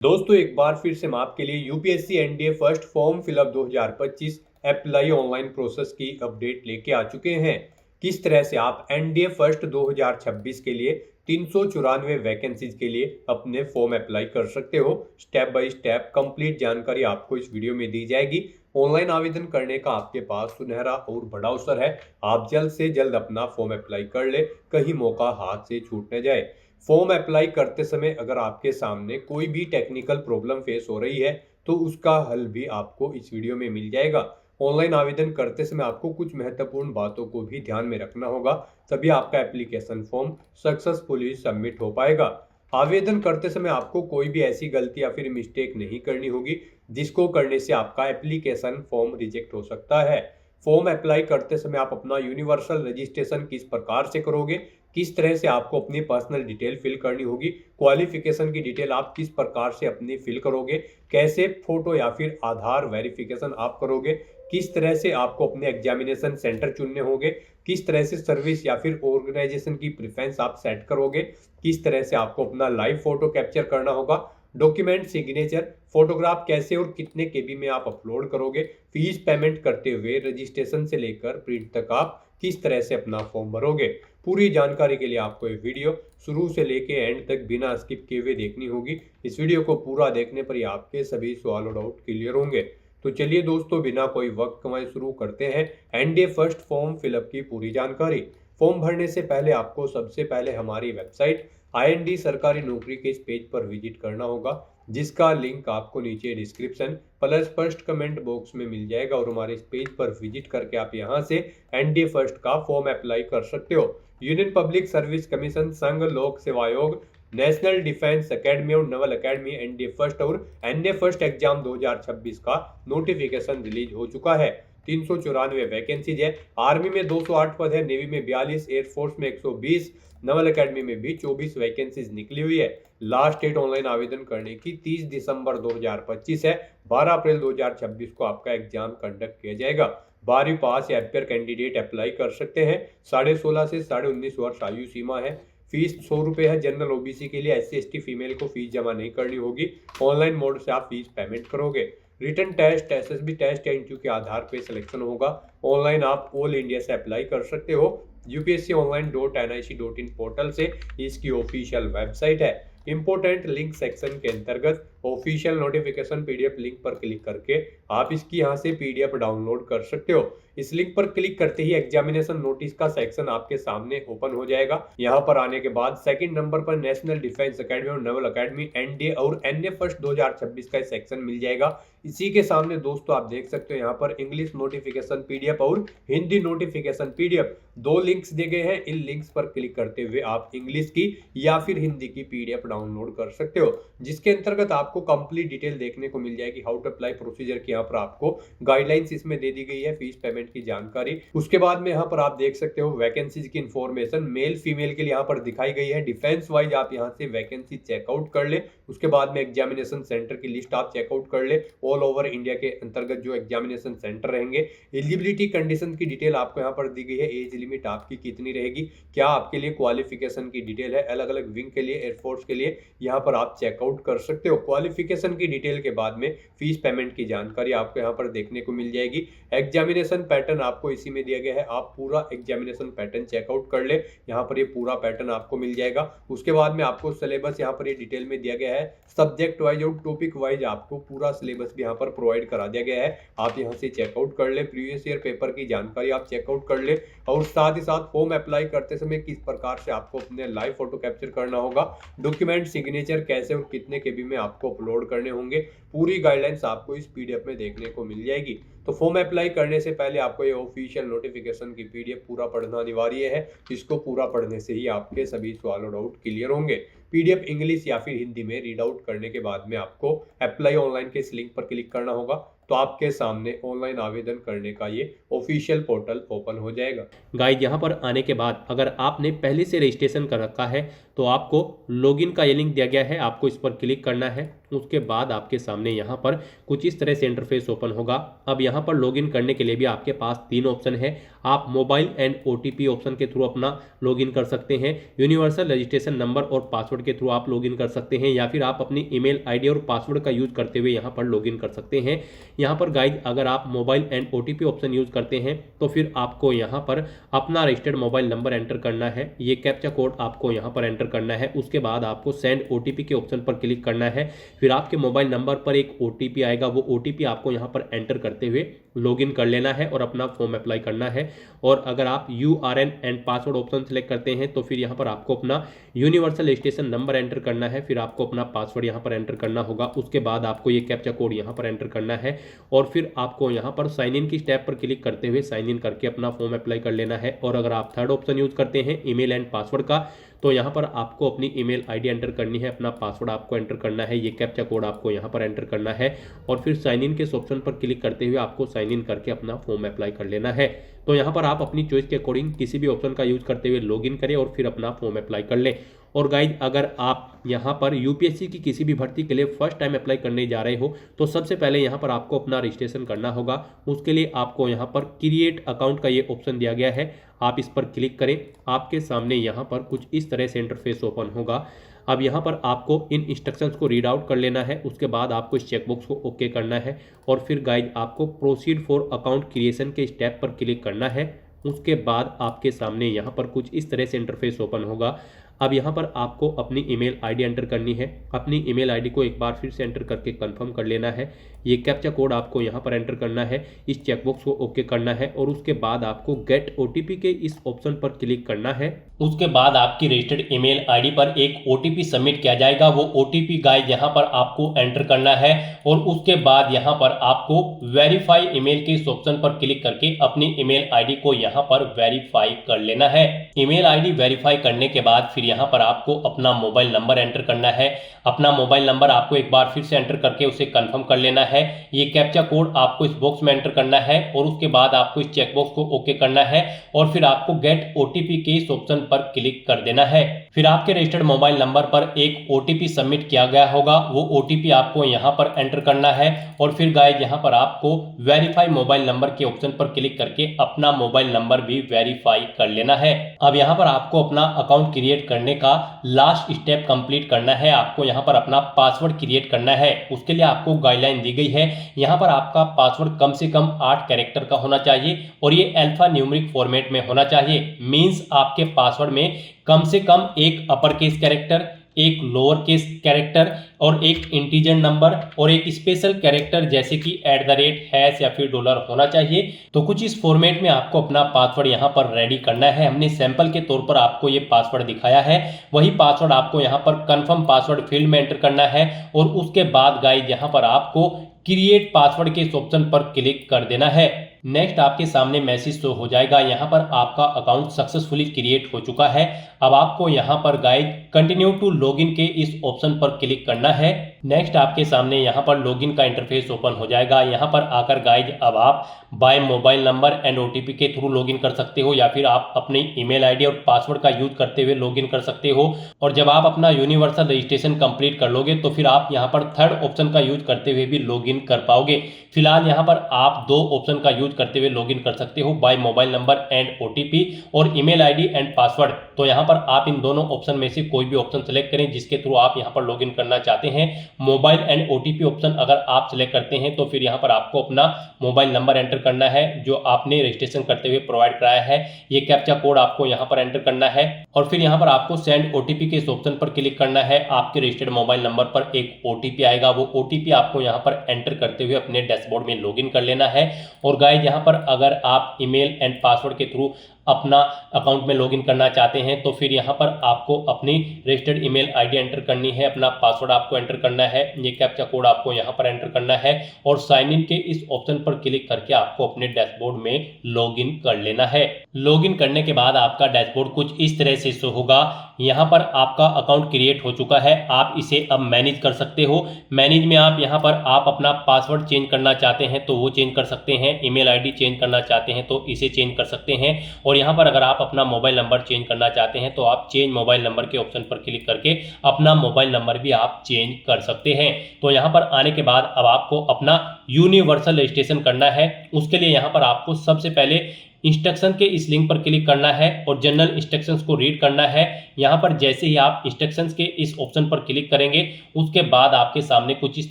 दोस्तों एक बार फिर से मैं आपके लिए UPSC NDA first form fill up 2025 apply online process की अपडेट लेके आ चुके हैं। किस तरह से आप एनडीए फर्स्ट 2026 के लिए 394 वैकेंसीज के लिए अपने फॉर्म अप्लाई कर सकते हो। स्टेप बाय स्टेप कंप्लीट जानकारी आपको इस वीडियो में दी जाएगी। ऑनलाइन आवेदन करने का आपके पास सुनहरा और बड़ा अवसर है। आप जल्द से जल्द अपना फॉर्म अप्लाई कर ले, कहीं मौका हाथ से छूट न जाए। फॉर्म अप्लाई करते समय अगर आपके सामने कोई भी टेक्निकल प्रॉब्लम फेस हो रही है तो उसका हल भी आपको इस वीडियो में मिल जाएगा। ऑनलाइन आवेदन करते समय आपको कुछ महत्वपूर्ण बातों को भी ध्यान में रखना होगा, तभी आपका एप्लीकेशन फॉर्म सक्सेसफुली सबमिट हो पाएगा। आवेदन करते समय आपको कोई भी ऐसी गलती या फिर मिस्टेक नहीं करनी होगी जिसको करने से आपका एप्लीकेशन फॉर्म रिजेक्ट हो सकता है। फॉर्म अप्लाई करते समय आप अपना यूनिवर्सल रजिस्ट्रेशन किस प्रकार से करोगे, किस तरह से आपको अपनी पर्सनल डिटेल फिल करनी होगी, क्वालिफिकेशन की डिटेल आप किस प्रकार से अपनी फिल करोगे, कैसे फोटो या फिर आधार वेरिफिकेशन आप करोगे, किस तरह से आपको अपने एग्जामिनेशन सेंटर चुनने होंगे, किस तरह से सर्विस या फिर ऑर्गेनाइजेशन की प्रेफरेंस आप सेट करोगे, किस तरह से आपको अपना लाइव फोटो कैप्चर करना होगा, डॉक्यूमेंट सिग्नेचर, फोटोग्राफ कैसे और कितने केबी में आप अपलोड करोगे, फीस पेमेंट करते हुए रजिस्ट्रेशन से लेकर प्रिंट तक आप किस तरह से अपना फॉर्म भरोगे। पूरी जानकारी के लिए आपको ये वीडियो शुरू से लेके एंड तक बिना स्किप किए हुए देखनी होगी। इस वीडियो को पूरा देखने पर ही आपके सभी सवाल और डाउट क्लियर होंगे। तो चलिए दोस्तों बिना कोई वक्त कमाए शुरू करते हैं एनडीए फर्स्ट फॉर्म फिलअप की पूरी जानकारी। फॉर्म भरने से पहले आपको सबसे पहले हमारी वेबसाइट आईएनडी सरकारी नौकरी के इस पेज पर विजिट करना होगा, जिसका लिंक आपको नीचे description plus first comment box में मिल जाएगा। और हमारे इस पेज पर विजिट करके आप यहां से एनडीए फर्स्ट का फॉर्म अप्लाई कर सकते हो। यूनियन पब्लिक सर्विस कमीशन, संघ लोक सेवा आयोग, नेशनल डिफेंस एकेडमी और नवल एकेडमी एनडीए फर्स्ट और एनडीए फर्स्ट एग्जाम 2026 का नोटिफिकेशन रिलीज हो चुका है। 394 वैकेंसीज है। आर्मी में 208 पद है, नेवी में 42, एयरफोर्स में 120, नवल एकेडमी में भी 24 वैकेंसीज निकली हुई है। लास्ट डेट ऑनलाइन आवेदन करने की 30 दिसंबर 2025 है। 12 अप्रैल 2026 को आपका एग्जाम कंडक्ट किया जाएगा। 12वीं पास या अपियर कैंडिडेट अप्लाई कर सकते हैं। 16.5 से 19.5 वर्ष आयु सीमा है। फीस 100 रुपये है। जनरल ओबीसी के लिए, SC ST फीमेल को फीस जमा नहीं करनी होगी। ऑनलाइन मोड से आप फीस पेमेंट करोगे। रिटन टेस्ट, SSB टेस्ट या इंटरव्यू के आधार पर सिलेक्शन होगा। ऑनलाइन आप ऑल इंडिया से अप्लाई कर सकते हो। upsconline.nic.in पोर्टल से इसकी ऑफिशियल वेबसाइट है। इंपोर्टेंट लिंक सेक्शन के अंतर्गत ऑफिशियल नोटिफिकेशन पीडीएफ लिंक पर क्लिक करके आप इसकी यहां से पीडीएफ डाउनलोड कर सकते हो। इस लिंक पर क्लिक करते ही एग्जामिनेशन नोटिस का सेक्शन आपके सामने ओपन हो जाएगा। यहां पर आने के बाद सेकंड नंबर पर नेशनल डिफेंस एकेडमी और नवल एकेडमी एनडीए और एनडीए फर्स्ट 2026 का सेक्शन मिल जाएगा। इसी के सामने दोस्तों आप देख सकते हो यहाँ पर इंग्लिश नोटिफिकेशन पीडीएफ और हिंदी नोटिफिकेशन पीडीएफ, दो लिंक्स दिए गए हैं। इन लिंक्स पर क्लिक करते हुए आप इंग्लिश की या फिर हिंदी की पीडीएफ डाउनलोड कर सकते हो, जिसके अंतर्गत आपको कंप्लीट डिटेल देखने को मिल जाएगी। हाउ टू अप्लाई प्रोसीजर की यहाँ पर आपको गाइडलाइंस इसमें दे दी गई है, फीस पेमेंट की जानकारी। उसके बाद में यहाँ पर आप देख सकते हो वैकेंसीज की इंफॉर्मेशन मेल फीमेल के लिए यहाँ पर दिखाई गई है। डिफेंस वाइज आप यहाँ से वैकेंसी चेकआउट कर ले। उसके बाद में एग्जामिनेशन सेंटर की लिस्ट आप चेकआउट कर ले। ऑल ओवर इंडिया के अंतर्गत जो एग्जामिनेशन सेंटर रहेंगे। एलिजिबिलिटी कंडीशन की डिटेल आपको यहाँ पर दी गई है। एज लिमिट आपकी कितनी रहेगी, क्या आपके लिए क्वालिफिकेशन की डिटेल है। अलग अलग विंग के लिए, एयरफोर्स के लिए यहाँ पर आप चेकआउट कर सकते हो। क्वालिफिकेशन की डिटेल के बाद में फीस पेमेंट की जानकारी आपको यहाँ पर देखने को मिल जाएगी। एग्जामिनेशन पैटर्न आपको इसी में दिया गया है। आप पूरा एग्जामिनेशन पैटर्न चेकआउट कर ले। यहाँ पर ये पूरा पैटर्न आपको मिल जाएगा। उसके बाद में आपको सिलेबस यहाँ पर ये डिटेल में दिया गया है। सब्जेक्ट वाइज और टॉपिक वाइज आपको पूरा सिलेबस भी यहाँ पर प्रोवाइड करा दिया गया है। आप यहाँ से चेकआउट कर ले। प्रीवियस ईयर पेपर की जानकारी आप चेकआउट कर ले। और साथ ही साथ फॉर्म अप्लाई करते समय किस प्रकार से आपको अपने लाइव फोटो कैप्चर करना होगा, डॉक्यूमेंट सिग्नेचर कैसे और कितने केबी में आपको अपलोड करने होंगे, पूरी गाइडलाइंस आपको इस पीडीएफ में देखने को मिल जाएगी। तो फॉर्म अप्लाई करने से पहले आपको ये ऑफिशियल नोटिफिकेशन की पीडीएफ पूरा पढ़ना अनिवार्य है। इसको पूरा पढ़ने से ही आपके सभी सवाल और डाउट क्लियर होंगे। पीडीएफ इंग्लिश या फिर हिंदी में रीड आउट करने के बाद में आपको अप्लाई ऑनलाइन के इस लिंक पर क्लिक करना होगा। तो आपके सामने ऑनलाइन आवेदन करने का ये ऑफिशियल पोर्टल ओपन हो जाएगा। गाइज यहाँ पर आने के बाद अगर आपने पहले से रजिस्ट्रेशन कर रखा है तो आपको लॉगिन का ये लिंक दिया गया है, आपको इस पर क्लिक करना है। उसके बाद आपके सामने यहाँ पर कुछ इस तरह से इंटरफेस ओपन होगा। अब यहाँ पर लॉगिन करने के लिए भी आपके पास 3 ऑप्शन है। आप मोबाइल एंड OTP ऑप्शन के थ्रू अपना लॉगिन कर सकते हैं, यूनिवर्सल रजिस्ट्रेशन नंबर और पासवर्ड के थ्रू आप लॉगिन कर सकते हैं, या फिर आप अपनी ईमेल आईडी और पासवर्ड का यूज करते हुए यहाँ पर लॉगिन कर सकते हैं। यहाँ पर गाइज अगर आप mobile and OTP option use करते हैं तो फिर आपको यहाँ पर अपना रजिस्टर्ड मोबाइल नंबर एंटर करना है, ये कैप्चा कोड आपको यहाँ पर एंटर करना है। उसके बाद आपको सेंड OTP के ऑप्शन पर क्लिक करना है, फिर आपके मोबाइल नंबर पर एक OTP आएगा, वो OTP आपको यहाँ पर एंटर करते हुए लॉगिन कर लेना है और अपना फॉर्म अप्लाई करना है। और अगर आप URN and password option select करते हैं तो फिर यहाँ पर आपको अपना यूनिवर्सल रजिस्ट्रेशन नंबर एंटर करना है, फिर आपको अपना पासवर्ड यहाँ पर एंटर करना होगा। उसके बाद आपको ये कैप्चा कोड यहाँ पर एंटर करना है और फिर आपको यहाँ पर साइन इन की स्टेप पर क्लिक करते हुए साइन इन करके अपना फॉर्म अप्लाई कर लेना है। और अगर आप थर्ड ऑप्शन यूज करते हैं ईमेल एंड पासवर्ड का, तो यहाँ पर आपको अपनी ईमेल आईडी एंटर करनी है, अपना पासवर्ड आपको एंटर करना है, ये कैप्चा कोड आपको यहाँ पर एंटर करना है और फिर साइन इन के इस ऑप्शन पर क्लिक करते हुए आपको साइन इन करके अपना फॉर्म अप्लाई कर लेना है। तो यहाँ पर आप अपनी चॉइस के अकॉर्डिंग किसी भी ऑप्शन का यूज करते हुए लॉगिन करें और फिर अपना फॉर्म अप्लाई कर लें। और गाइज अगर आप यहाँ पर यूपीएससी की किसी भी भर्ती के लिए फर्स्ट टाइम अप्लाई करने जा रहे हो तो सबसे पहले यहाँ पर आपको अपना रजिस्ट्रेशन करना होगा। उसके लिए आपको यहाँ पर क्रिएट अकाउंट का ये ऑप्शन दिया गया है, आप इस पर क्लिक करें। आपके सामने यहाँ पर कुछ इस तरह से इंटरफेस ओपन होगा। अब यहाँ पर आपको इन इंस्ट्रक्शंस को रीड आउट कर लेना है, उसके बाद आपको इस चेकबॉक्स को ओके करना है और फिर गाइज आपको प्रोसीड फॉर अकाउंट क्रिएशन के स्टेप पर क्लिक करना है। उसके बाद आपके सामने यहाँ पर कुछ इस तरह से इंटरफेस ओपन होगा। अब यहाँ पर आपको अपनी ईमेल आईडी एंटर करनी है, अपनी ईमेल आईडी को एक बार फिर से एंटर करके कंफर्म कर लेना है, ये कैप्चा कोड आपको यहाँ पर एंटर करना है, इस चेकबॉक्स को ओके करना है और उसके बाद आपको गेट OTP के इस ऑप्शन पर क्लिक करना है। उसके बाद आपकी रजिस्टर्ड ईमेल आईडी पर एक OTP सबमिट किया जाएगा, वो OTP गाइड यहाँ पर आपको एंटर करना है और उसके बाद यहाँ पर आपको वेरीफाई ईमेल के इस ऑप्शन पर क्लिक करके अपनी ईमेल आईडी को यहाँ पर वेरीफाई कर लेना है। ईमेल आईडी वेरीफाई करने के बाद फिर यहाँ पर आपको अपना मोबाइल नंबर एंटर करना है, अपना मोबाइल नंबर आपको एक बार फिर से एंटर करके उसे कंफर्म कर लेना है, ये कैप्चा कोड आपको इस बॉक्स में एंटर करना है और उसके बाद आपको इस चेकबॉक्स को ओके करना है और फिर आपको गेट OTP के इस ऑप्शन पर क्लिक कर देना है। फिर आपके रजिस्टर्ड मोबाइल नंबर पर एक OTP सबमिट किया गया होगा, वो OTP आपको यहाँ पर एंटर करना है और फिर गाइस यहाँ पर आपको वेरीफाई मोबाइल नंबर के ऑप्शन पर क्लिक करके अपना मोबाइल नंबर भी वेरीफाई कर लेना है। अब यहाँ पर आपको अपना अकाउंट क्रिएट करने का लास्ट स्टेप कंप्लीट करना है, आपको यहाँ पर अपना पासवर्ड क्रिएट करना है। उसके लिए आपको गाइडलाइन दी गई है, यहाँ पर आपका पासवर्ड कम से कम 8 कैरेक्टर का होना चाहिए और ये अल्फा न्यूमेरिक फॉर्मेट में होना चाहिए। मींस आपके पासवर्ड में कम से कम एक अपर केस कैरेक्टर, एक लोअर केस कैरेक्टर और एक इंटीजर नंबर और एक स्पेशल कैरेक्टर जैसे कि @ या फिर डॉलर होना चाहिए। तो कुछ इस फॉर्मेट में आपको अपना पासवर्ड यहाँ पर रेडी करना है। हमने सैंपल के तौर पर आपको ये पासवर्ड दिखाया है, वही पासवर्ड आपको यहाँ पर कंफर्म पासवर्ड फील्ड में एंटर करना है और उसके बाद गाइस यहाँ पर आपको क्रिएट पासवर्ड के इस ऑप्शन पर क्लिक कर देना है। नेक्स्ट आपके सामने मैसेज शो हो जाएगा, यहाँ पर आपका अकाउंट सक्सेसफुली क्रिएट हो चुका है। अब आपको यहाँ पर गाइड कंटिन्यू टू लॉगिन के इस ऑप्शन पर क्लिक करना है। नेक्स्ट आपके सामने यहाँ पर लॉगिन का इंटरफेस ओपन हो जाएगा। यहाँ पर आकर गाइड अब आप by mobile number and OTP के थ्रू लॉगिन कर सकते हो या फिर आप अपनी ईमेल आईडी और पासवर्ड का यूज करते हुए लॉगिन कर सकते हो। और जब आप अपना यूनिवर्सल रजिस्ट्रेशन कंप्लीट कर लोगे तो फिर आप यहाँ पर थर्ड ऑप्शन का यूज करते हुए भी लॉगिन कर पाओगे। फिलहाल यहाँ पर आप 2 ऑप्शन का यूज करते हुए लॉगिन कर सकते हो, by mobile number and OTP और ईमेल आईडी एंड पासवर्ड। तो यहाँ पर आप इन दोनों ऑप्शन में से कोई भी ऑप्शन सेलेक्ट करें जिसके थ्रू आप यहाँ पर लॉगिन करना चाहते हैं। मोबाइल एंड OTP ऑप्शन अगर आप सिलेक्ट करते हैं तो फिर यहाँ पर आपको अपना मोबाइल नंबर एंटर करना है जो आपने रजिस्ट्रेशन करते हुए प्रोवाइड कराया है, ये कैप्चा कोड आपको यहाँ पर एंटर करना है और फिर यहाँ पर आपको सेंड OTP के इस ऑप्शन पर क्लिक करना है। आपके रजिस्टर्ड मोबाइल नंबर पर एक OTP आएगा, वो OTP आपको यहाँ पर एंटर करते हुए अपने डैशबोर्ड में लॉगिन कर लेना है। और गाइस यहाँ पर अगर आप ईमेल एंड पासवर्ड के थ्रू अपना अकाउंट में लॉगिन करना चाहते हैं तो फिर यहाँ पर आपको अपनी रजिस्टर्ड ईमेल आईडी एंटर करनी है, अपना पासवर्ड आपको एंटर करना है, ये कैप्चा कोड आपको यहाँ पर एंटर करना है और साइन इन के इस ऑप्शन पर क्लिक करके आपको अपने डैशबोर्ड में लॉगिन कर लेना है। लॉगिन करने के बाद आपका डैशबोर्ड कुछ इस तरह से शो होगा। यहाँ पर आपका अकाउंट क्रिएट हो चुका है, आप इसे अब मैनेज कर सकते हो। मैनेज में आप यहाँ पर आप अपना पासवर्ड चेंज करना चाहते हैं तो वो चेंज कर सकते हैं, ईमेल आईडी चेंज करना चाहते हैं तो इसे चेंज कर सकते हैं और यहाँ पर अगर आप अपना मोबाइल नंबर चेंज करना चाहते हैं तो आप चेंज मोबाइल नंबर के ऑप्शन पर क्लिक करके अपना मोबाइल नंबर भी आप चेंज कर सकते हैं। तो यहाँ पर आने के बाद अब आपको अपना यूनिवर्सल रजिस्ट्रेशन करना है। उसके लिए यहाँ पर आपको सबसे पहले इंस्ट्रक्शन के इस लिंक पर क्लिक करना है और जनरल इंस्ट्रक्शंस को रीड करना है। यहाँ पर जैसे ही आप इंस्ट्रक्शंस के इस ऑप्शन पर क्लिक करेंगे उसके बाद आपके सामने कुछ इस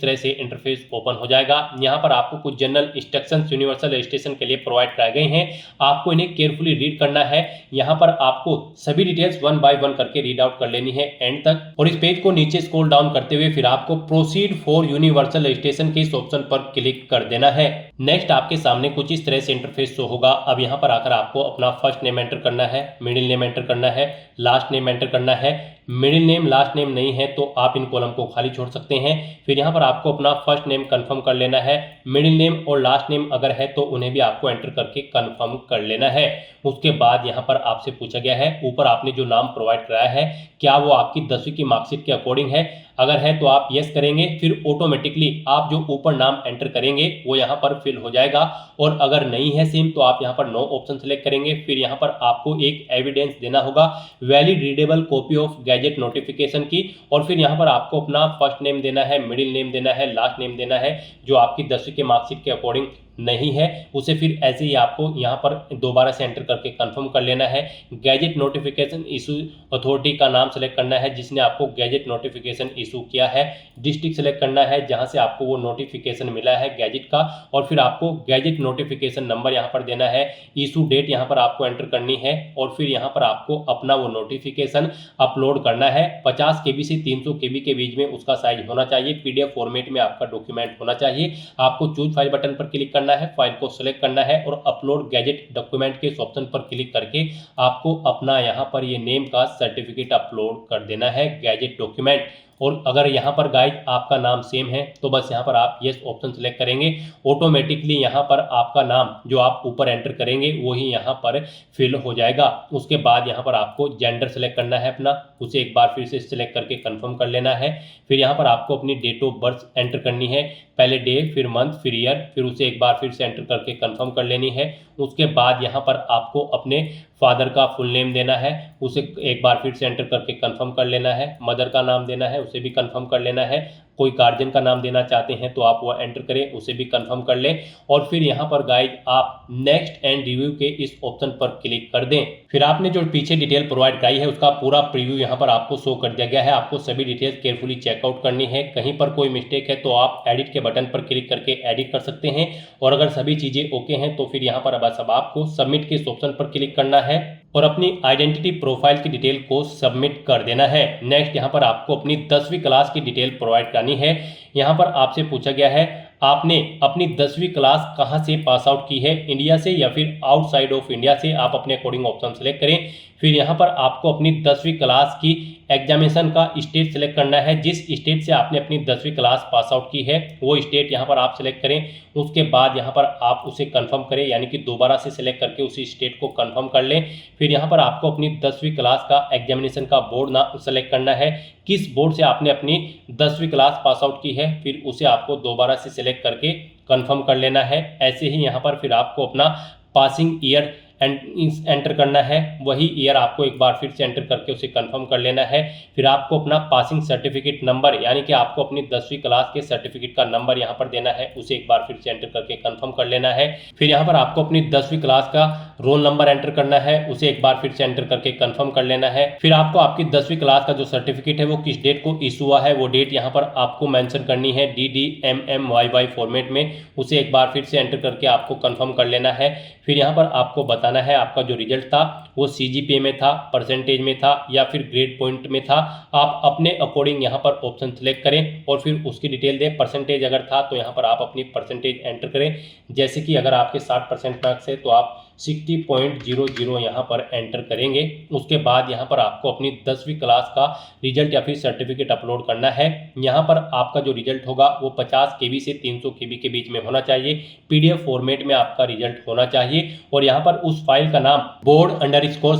तरह से इंटरफेस ओपन हो जाएगा। यहाँ पर आपको कुछ जनरल इंस्ट्रक्शंस यूनिवर्सल रजिस्ट्रेशन के लिए प्रोवाइड कराए गए हैं, आपको इन्हें केयरफुली रीड करना है। यहाँ पर आपको सभी डिटेल्स वन बाय वन करके रीड आउट कर लेनी है एंड तक और इस पेज को नीचे स्क्रॉल डाउन करते हुए फिर आपको प्रोसीड फॉर यूनिवर्सल रजिस्ट्रेशन के इस ऑप्शन पर क्लिक कर देना है। नेक्स्ट आपके सामने कुछ इस तरह से इंटरफेस शो होगा। अब यहाँ पर आकर आपको अपना फर्स्ट नेम एंटर करना है, मिडिल नेम एंटर करना है, लास्ट नेम एंटर करना है। मिडिल नेम लास्ट नेम नहीं है तो आप इन कॉलम को खाली छोड़ सकते हैं। फिर यहाँ पर आपको अपना फर्स्ट नेम कंफर्म कर लेना है, मिडिल नेम और लास्ट नेम अगर है तो उन्हें भी आपको एंटर करके कंफर्म कर लेना है। उसके बाद यहाँ पर आपसे पूछा गया है ऊपर आपने जो नाम प्रोवाइड कराया है क्या वो आपकी 10वीं की मार्कशीट के अकॉर्डिंग है, अगर है तो आप यस करेंगे, फिर ऑटोमेटिकली आप जो ऊपर नाम एंटर करेंगे वो यहाँ पर फिल हो जाएगा और अगर नहीं है सेम तो आप यहाँ पर नो ऑप्शन सेलेक्ट करेंगे। फिर यहाँ पर आपको एक एविडेंस देना होगा valid readable copy of gadget notification की और फिर यहाँ पर आपको अपना फर्स्ट नेम देना है, मिडिल नेम देना है, लास्ट नेम देना है। जो आपकी 10वीं के मार्कशीट के अकॉर्डिंग नहीं है उसे फिर ऐसे ही आपको यहाँ पर दोबारा से एंटर करके कंफर्म कर लेना है। गैजेट नोटिफिकेशन इशू अथॉरिटी का नाम सेलेक्ट करना है जिसने आपको गैजेट नोटिफिकेशन इशू किया है, डिस्ट्रिक्ट सेलेक्ट करना है जहां से आपको वो नोटिफिकेशन मिला है गैजेट का और फिर आपको गैजेट नोटिफिकेशन नंबर यहाँ पर देना है, इशू डेट यहाँ पर आपको एंटर करनी है और फिर यहाँ पर आपको अपना वो नोटिफिकेशन अपलोड करना है। 50 KB से 300 KB के बीच में उसका साइज होना चाहिए, PDF फॉर्मेट में आपका डॉक्यूमेंट होना चाहिए। आपको चूज फाइल बटन पर क्लिक करना है, फाइल को सिलेक्ट करना है और अपलोड गैजेट डॉक्यूमेंट के इस ऑप्शन पर क्लिक करके आपको अपना यहाँ पर ये नेम का सर्टिफिकेट अपलोड कर देना है गैजेट डॉक्यूमेंट। और अगर यहाँ पर गाइज आपका नाम सेम है तो बस यहाँ पर आप यस ऑप्शन सेलेक्ट करेंगे, ऑटोमेटिकली यहाँ पर आपका नाम जो आप ऊपर एंटर करेंगे वही यहाँ पर फिल हो जाएगा। उसके बाद यहाँ पर आपको जेंडर सेलेक्ट करना है अपना, उसे एक बार फिर से सिलेक्ट करके कंफर्म कर लेना है। फिर यहाँ पर आपको अपनी डेट ऑफ बर्थ एंटर करनी है, पहले डे फिर मंथ फिर ईयर, फिर उसे एक बार फिर से एंटर करके कंफर्म कर लेनी है। उसके बाद यहाँ पर आपको अपने फादर का फुल नेम देना है, उसे एक बार फिर से एंटर करके कंफर्म कर लेना है। मदर का नाम देना है, उसे भी कंफर्म कर लेना है। कोई गार्जियन का नाम देना चाहते हैं तो आप वो एंटर करें, उसे भी कंफर्म कर लें और फिर यहाँ पर गाइड आप नेक्स्ट एंड रिव्यू के इस ऑप्शन पर क्लिक कर दें। फिर आपने जो पीछे डिटेल प्रोवाइड कराई है उसका पूरा प्रीव्यू यहाँ पर आपको शो कर दिया गया है। आपको सभी डिटेल्स केयरफुली चेकआउट करनी है, कहीं पर कोई मिस्टेक है तो आप एडिट के बटन पर क्लिक करके एडिट कर सकते हैं और अगर सभी चीजें ओके हैं तो फिर यहाँ पर अब आपको सबमिट के इस ऑप्शन पर क्लिक करना है और अपनी आइडेंटिटी प्रोफाइल की डिटेल को सबमिट कर देना है। नेक्स्ट यहाँ पर आपको अपनी 10वीं क्लास की डिटेल प्रोवाइड करनी है। यहाँ पर आपसे पूछा गया है आपने अपनी 10वीं क्लास कहाँ से पास आउट की है, इंडिया से या फिर आउटसाइड ऑफ इंडिया से, आप अपने अकॉर्डिंग ऑप्शन सेलेक्ट करें। फिर यहाँ पर आपको अपनी 10वीं क्लास की एग्जामिनेशन का स्टेट सेलेक्ट करना है, जिस स्टेट से आपने अपनी 10वीं क्लास पास आउट की है वो स्टेट यहाँ पर आप सेलेक्ट करें। उसके बाद यहाँ पर आप उसे कंफर्म करें, यानी कि दोबारा से सिलेक्ट करके उसी स्टेट को कंफर्म कर लें। फिर यहाँ पर आपको अपनी 10वीं क्लास का एग्जामिनेशन का बोर्ड ना सेलेक्ट करना है, किस बोर्ड से आपने अपनी 10वीं क्लास पास आउट की है, फिर उसे आपको दोबारा से सिलेक्ट करके कंफर्म कर लेना है। ऐसे ही यहाँ पर फिर आपको अपना पासिंग ईयर एंटर करना है, वही ईयर आपको एक बार फिर से एंटर करके उसे कंफर्म कर लेना है। फिर आपको अपना पासिंग सर्टिफिकेट नंबर, यानी कि आपको अपनी 10वीं क्लास के सर्टिफिकेट का नंबर यहाँ पर देना है, उसे एक बार फिर से एंटर करके कंफर्म कर लेना है। फिर यहाँ पर आपको अपनी 10वीं क्लास का रोल नंबर एंटर करना है, उसे एक बार फिर से एंटर करके कंफर्म कर लेना है। फिर आपको आपकी 10वीं क्लास का जो सर्टिफिकेट है वो किस डेट को इशू हुआ है वो डेट यहाँ पर आपको मेंशन करनी है DDMMYY फॉर्मेट में, उसे एक बार फिर से एंटर करके आपको कंफर्म कर लेना है। फिर यहाँ पर आपको बताना है आपका जो रिजल्ट था वो CGPA में था, परसेंटेज में था या फिर ग्रेड पॉइंट में था। आप अपने अकॉर्डिंग यहाँ पर ऑप्शन सेलेक्ट करें और फिर उसकी डिटेल दें। परसेंटेज अगर था तो यहाँ पर आप अपनी परसेंटेज एंटर करें, जैसे कि अगर आपके 60% मार्क्स है तो आप 60.00 यहाँ पर एंटर करेंगे। उसके बाद यहाँ पर आपको अपनी 10वीं क्लास का रिजल्ट या फिर सर्टिफिकेट अपलोड करना है। यहाँ पर आपका जो रिजल्ट होगा वो 50 KB से 300 KB के बीच में होना चाहिए। PDF फॉर्मेट में आपका रिजल्ट होना चाहिए और यहाँ पर उस फाइल का नाम बोर्ड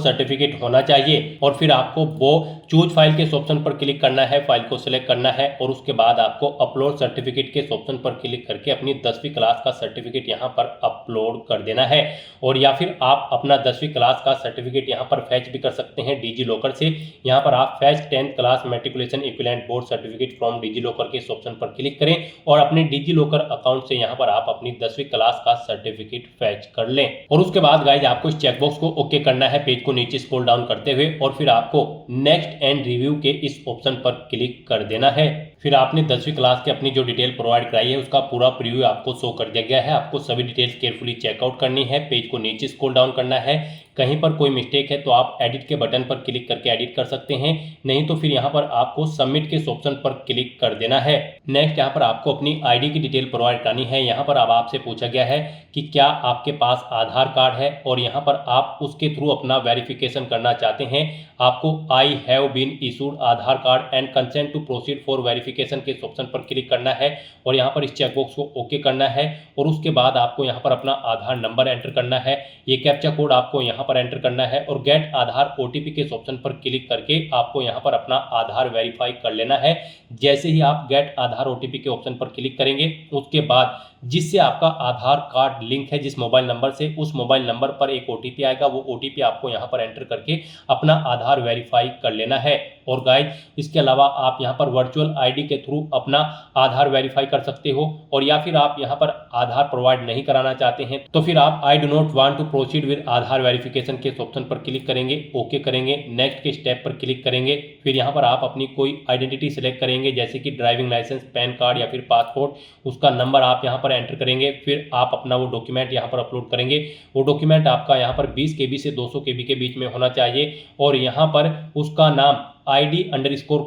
सर्टिफिकेट होना चाहिए। और फिर आपको वो चूज फाइल के ऑप्शन पर क्लिक करना है, फाइल को सिलेक्ट करना है और उसके बाद आपको अपलोड सर्टिफिकेट के ऑप्शन पर क्लिक करके अपनी 10वीं क्लास का सर्टिफिकेट यहाँ पर अपलोड कर देना है। और या फिर आप अपना 10वीं क्लास का सर्टिफिकेट यहाँ पर फैच भी कर सकते हैं डिजी लॉकर से। यहाँ पर आप fetch 10th class matriculation equivalent board certificate from DigiLocker के ऑप्शन पर क्लिक करें और अपने डिजी लॉकर अकाउंट से यहाँ पर आप अपनी 10वीं क्लास का सर्टिफिकेट फैच कर लें। और उसके बाद गाइज आपको इस चेकबॉक्स को ओके करना है पेज को नीचे स्क्रॉल डाउन करते हुए और फिर आपको नेक्स्ट एंड रिव्यू के इस ऑप्शन पर क्लिक कर देना है। फिर आपने 10वीं क्लास की अपनी जो डिटेल प्रोवाइड कराई है उसका पूरा प्रीव्यू आपको शो कर दिया गया है। आपको सभी डिटेल्स केयरफुली चेकआउट करनी है, पेज को नीचे स्क्रॉल डाउन करना है। कहीं पर कोई मिस्टेक है तो आप एडिट के बटन पर क्लिक करके एडिट कर सकते हैं, नहीं तो फिर यहाँ पर आपको सबमिट के ऑप्शन पर क्लिक कर देना है। नेक्स्ट यहाँ पर आपको अपनी आईडी की डिटेल प्रोवाइड करनी है। यहाँ पर अब आपसे पूछा गया है कि क्या आपके पास आधार कार्ड है और यहाँ पर आप उसके थ्रू अपना वेरिफिकेशन करना चाहते हैं। आपको I have been issued Aadhaar card and consent to proceed for verification के ऑप्शन पर क्लिक करना है और यहाँ पर इस चेकबॉक्स को ओके करना है। और उसके बाद आपको यहाँ पर अपना आधार नंबर एंटर करना है, ये कैप्चा कोड आपको यहाँ पर एंटर करना है और गेट आधार OTP के ऑप्शन पर क्लिक करके आपको यहाँ पर अपना आधार वेरीफाई कर लेना है। जैसे ही आप गेट आधार OTP के ऑप्शन पर क्लिक करेंगे उसके बाद जिससे आपका आधार कार्ड लिंक है जिस मोबाइल नंबर से, उस मोबाइल नंबर पर एक OTP आएगा, वो OTP आपको यहाँ पर एंटर करके अपना आधार वेरीफाई कर लेना है। और गाइज इसके अलावा आप यहाँ पर वर्चुअल आईडी के थ्रू अपना आधार वेरीफाई कर सकते हो और या फिर आप यहाँ पर आधार प्रोवाइड नहीं कराना चाहते हैं तो फिर आप I do not want to proceed with Aadhaar verification के ऑप्शन पर क्लिक करेंगे, ओके करेंगे, नेक्स्ट के स्टेप पर क्लिक करेंगे। फिर यहाँ पर आप अपनी कोई आइडेंटिटी सिलेक्ट करेंगे जैसे कि ड्राइविंग लाइसेंस, पैन कार्ड या फिर पासपोर्ट, उसका नंबर आप यहाँ पर एंटर करेंगे। फिर आप अपना वो डॉक्यूमेंट यहाँ पर अपलोड करेंगे। वो डॉक्यूमेंट आपका यहाँ पर 20 KB से 200 KB के बीच में होना चाहिए और यहाँ पर उसका नाम ID_